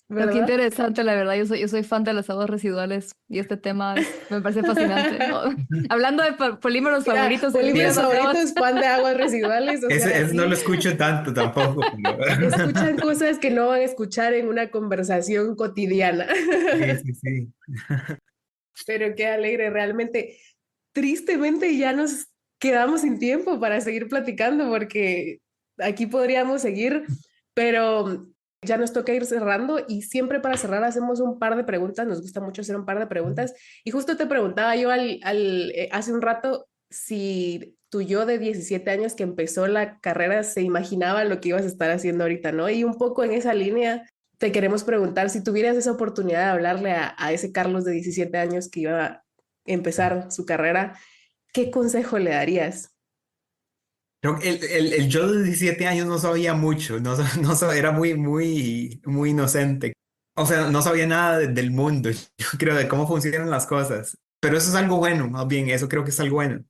S5: Pero qué
S7: ¿Verdad?
S5: interesante, la verdad. Yo soy fan de las aguas residuales y este tema me parece fascinante. Hablando de polímeros
S7: Mira,
S5: favoritos y
S7: polímeros
S5: bebidas gaseosas.
S7: favoritos, pan de aguas residuales, o sea,
S6: Ese no
S7: aquí
S6: lo escucho tanto tampoco, pero
S7: escuchan cosas que no van a escuchar en una conversación cotidiana.
S6: sí, sí, sí.
S7: Pero qué alegre, realmente. Tristemente ya nos quedamos sin tiempo para seguir platicando porque aquí podríamos seguir, pero ya nos toca ir cerrando y siempre para cerrar hacemos un par de preguntas, nos gusta mucho hacer un par de preguntas y justo te preguntaba yo hace un rato si tu yo de 17 años que empezó la carrera se imaginaba lo que ibas a estar haciendo ahorita, ¿no? Y un poco en esa línea te queremos preguntar si tuvieras esa oportunidad de hablarle a ese Carlos de 17 años que iba a empezar su carrera, ¿qué consejo le darías?
S6: Creo que el yo de 17 años no sabía mucho, era muy, muy, muy inocente. O sea, no sabía nada del mundo, yo creo, de cómo funcionan las cosas. Pero eso es algo bueno, más bien, eso creo que es algo bueno.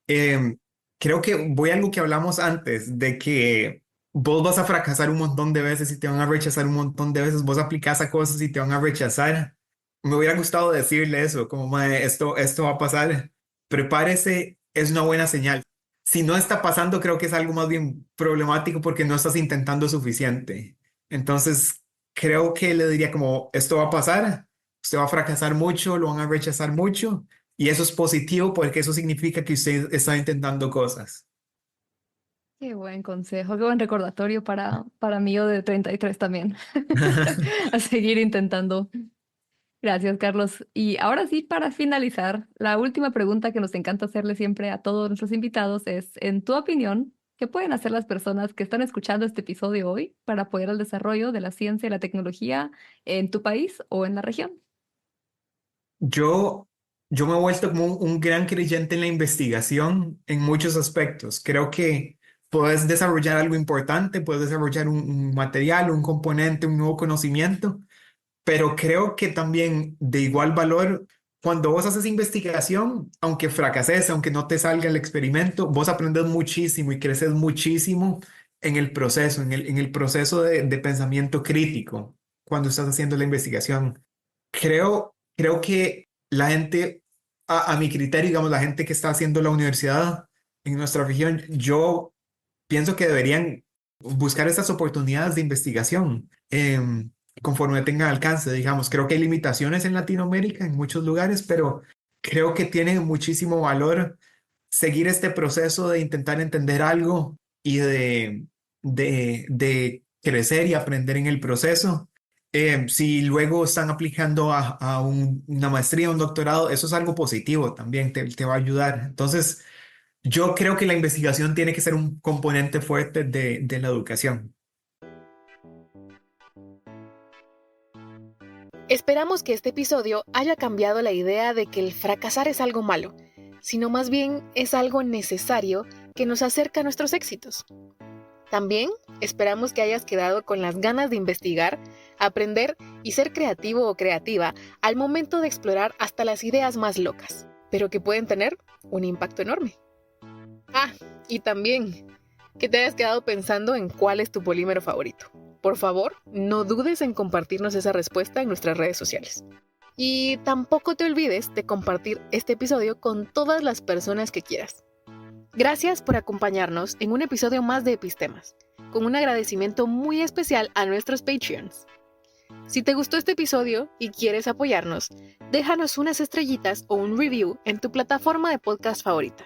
S6: Em, Creo que voy a algo que hablamos antes, de que vos vas a fracasar un montón de veces y te van a rechazar un montón de veces, vos aplicás a cosas y te van a rechazar. Me hubiera gustado decirle eso, como, "Mae, esto va a pasar, prepárese, es una buena señal". Si no está pasando, creo que es algo más bien problemático porque no estás intentando suficiente. Entonces, creo que le diría como, esto va a pasar, usted va a fracasar mucho, lo van a rechazar mucho, y eso es positivo porque eso significa que usted está intentando cosas.
S5: Qué buen consejo, qué buen recordatorio para mí yo de 33 también. A seguir intentando. Gracias, Carlos. Y ahora sí, para finalizar, la última pregunta que nos encanta hacerle siempre a todos nuestros invitados es, en tu opinión, ¿qué pueden hacer las personas que están escuchando este episodio hoy para apoyar el desarrollo de la ciencia y la tecnología en tu país o en la región?
S6: Yo, yo me he vuelto como un gran creyente en la investigación en muchos aspectos. Creo que puedes desarrollar algo importante, puedes desarrollar un material, un componente, un nuevo conocimiento, pero creo que también de igual valor, cuando vos haces investigación, aunque fracases, aunque no te salga el experimento, vos aprendes muchísimo y creces muchísimo en el proceso, en el proceso de pensamiento crítico cuando estás haciendo la investigación. Creo que la gente, a mi criterio, digamos, la gente que está haciendo la universidad en nuestra región, yo pienso que deberían buscar estas oportunidades de investigación conforme tenga alcance, digamos. Creo que hay limitaciones en Latinoamérica, en muchos lugares, pero creo que tiene muchísimo valor seguir este proceso de intentar entender algo y de crecer y aprender en el proceso. Si luego están aplicando a una maestría, un doctorado, eso es algo positivo también, te va a ayudar. Entonces, yo creo que la investigación tiene que ser un componente fuerte de la educación.
S1: Esperamos que este episodio haya cambiado la idea de que el fracasar es algo malo, sino más bien es algo necesario que nos acerca a nuestros éxitos. También esperamos que hayas quedado con las ganas de investigar, aprender y ser creativo o creativa al momento de explorar hasta las ideas más locas, pero que pueden tener un impacto enorme. Ah, y también que te hayas quedado pensando en cuál es tu polímero favorito. Por favor, no dudes en compartirnos esa respuesta en nuestras redes sociales. Y tampoco te olvides de compartir este episodio con todas las personas que quieras. Gracias por acompañarnos en un episodio más de Epistemas, con un agradecimiento muy especial a nuestros Patreons. Si te gustó este episodio y quieres apoyarnos, déjanos unas estrellitas o un review en tu plataforma de podcast favorita.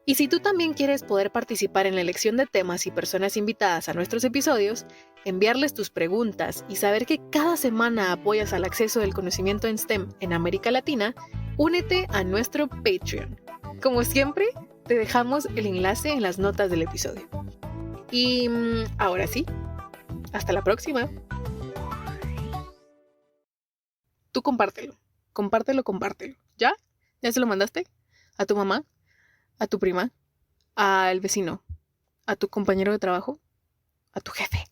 S1: Y si tú también quieres poder participar en la elección de temas y personas invitadas a nuestros episodios, enviarles tus preguntas y saber que cada semana apoyas al acceso del conocimiento en STEM en América Latina, únete a nuestro Patreon. Como siempre, te dejamos el enlace en las notas del episodio. Y ahora sí, hasta la próxima. Tú compártelo. ¿Ya? ¿Ya se lo mandaste? ¿A tu mamá? ¿A tu prima? ¿Al vecino? ¿A tu compañero de trabajo? ¿A tu jefe?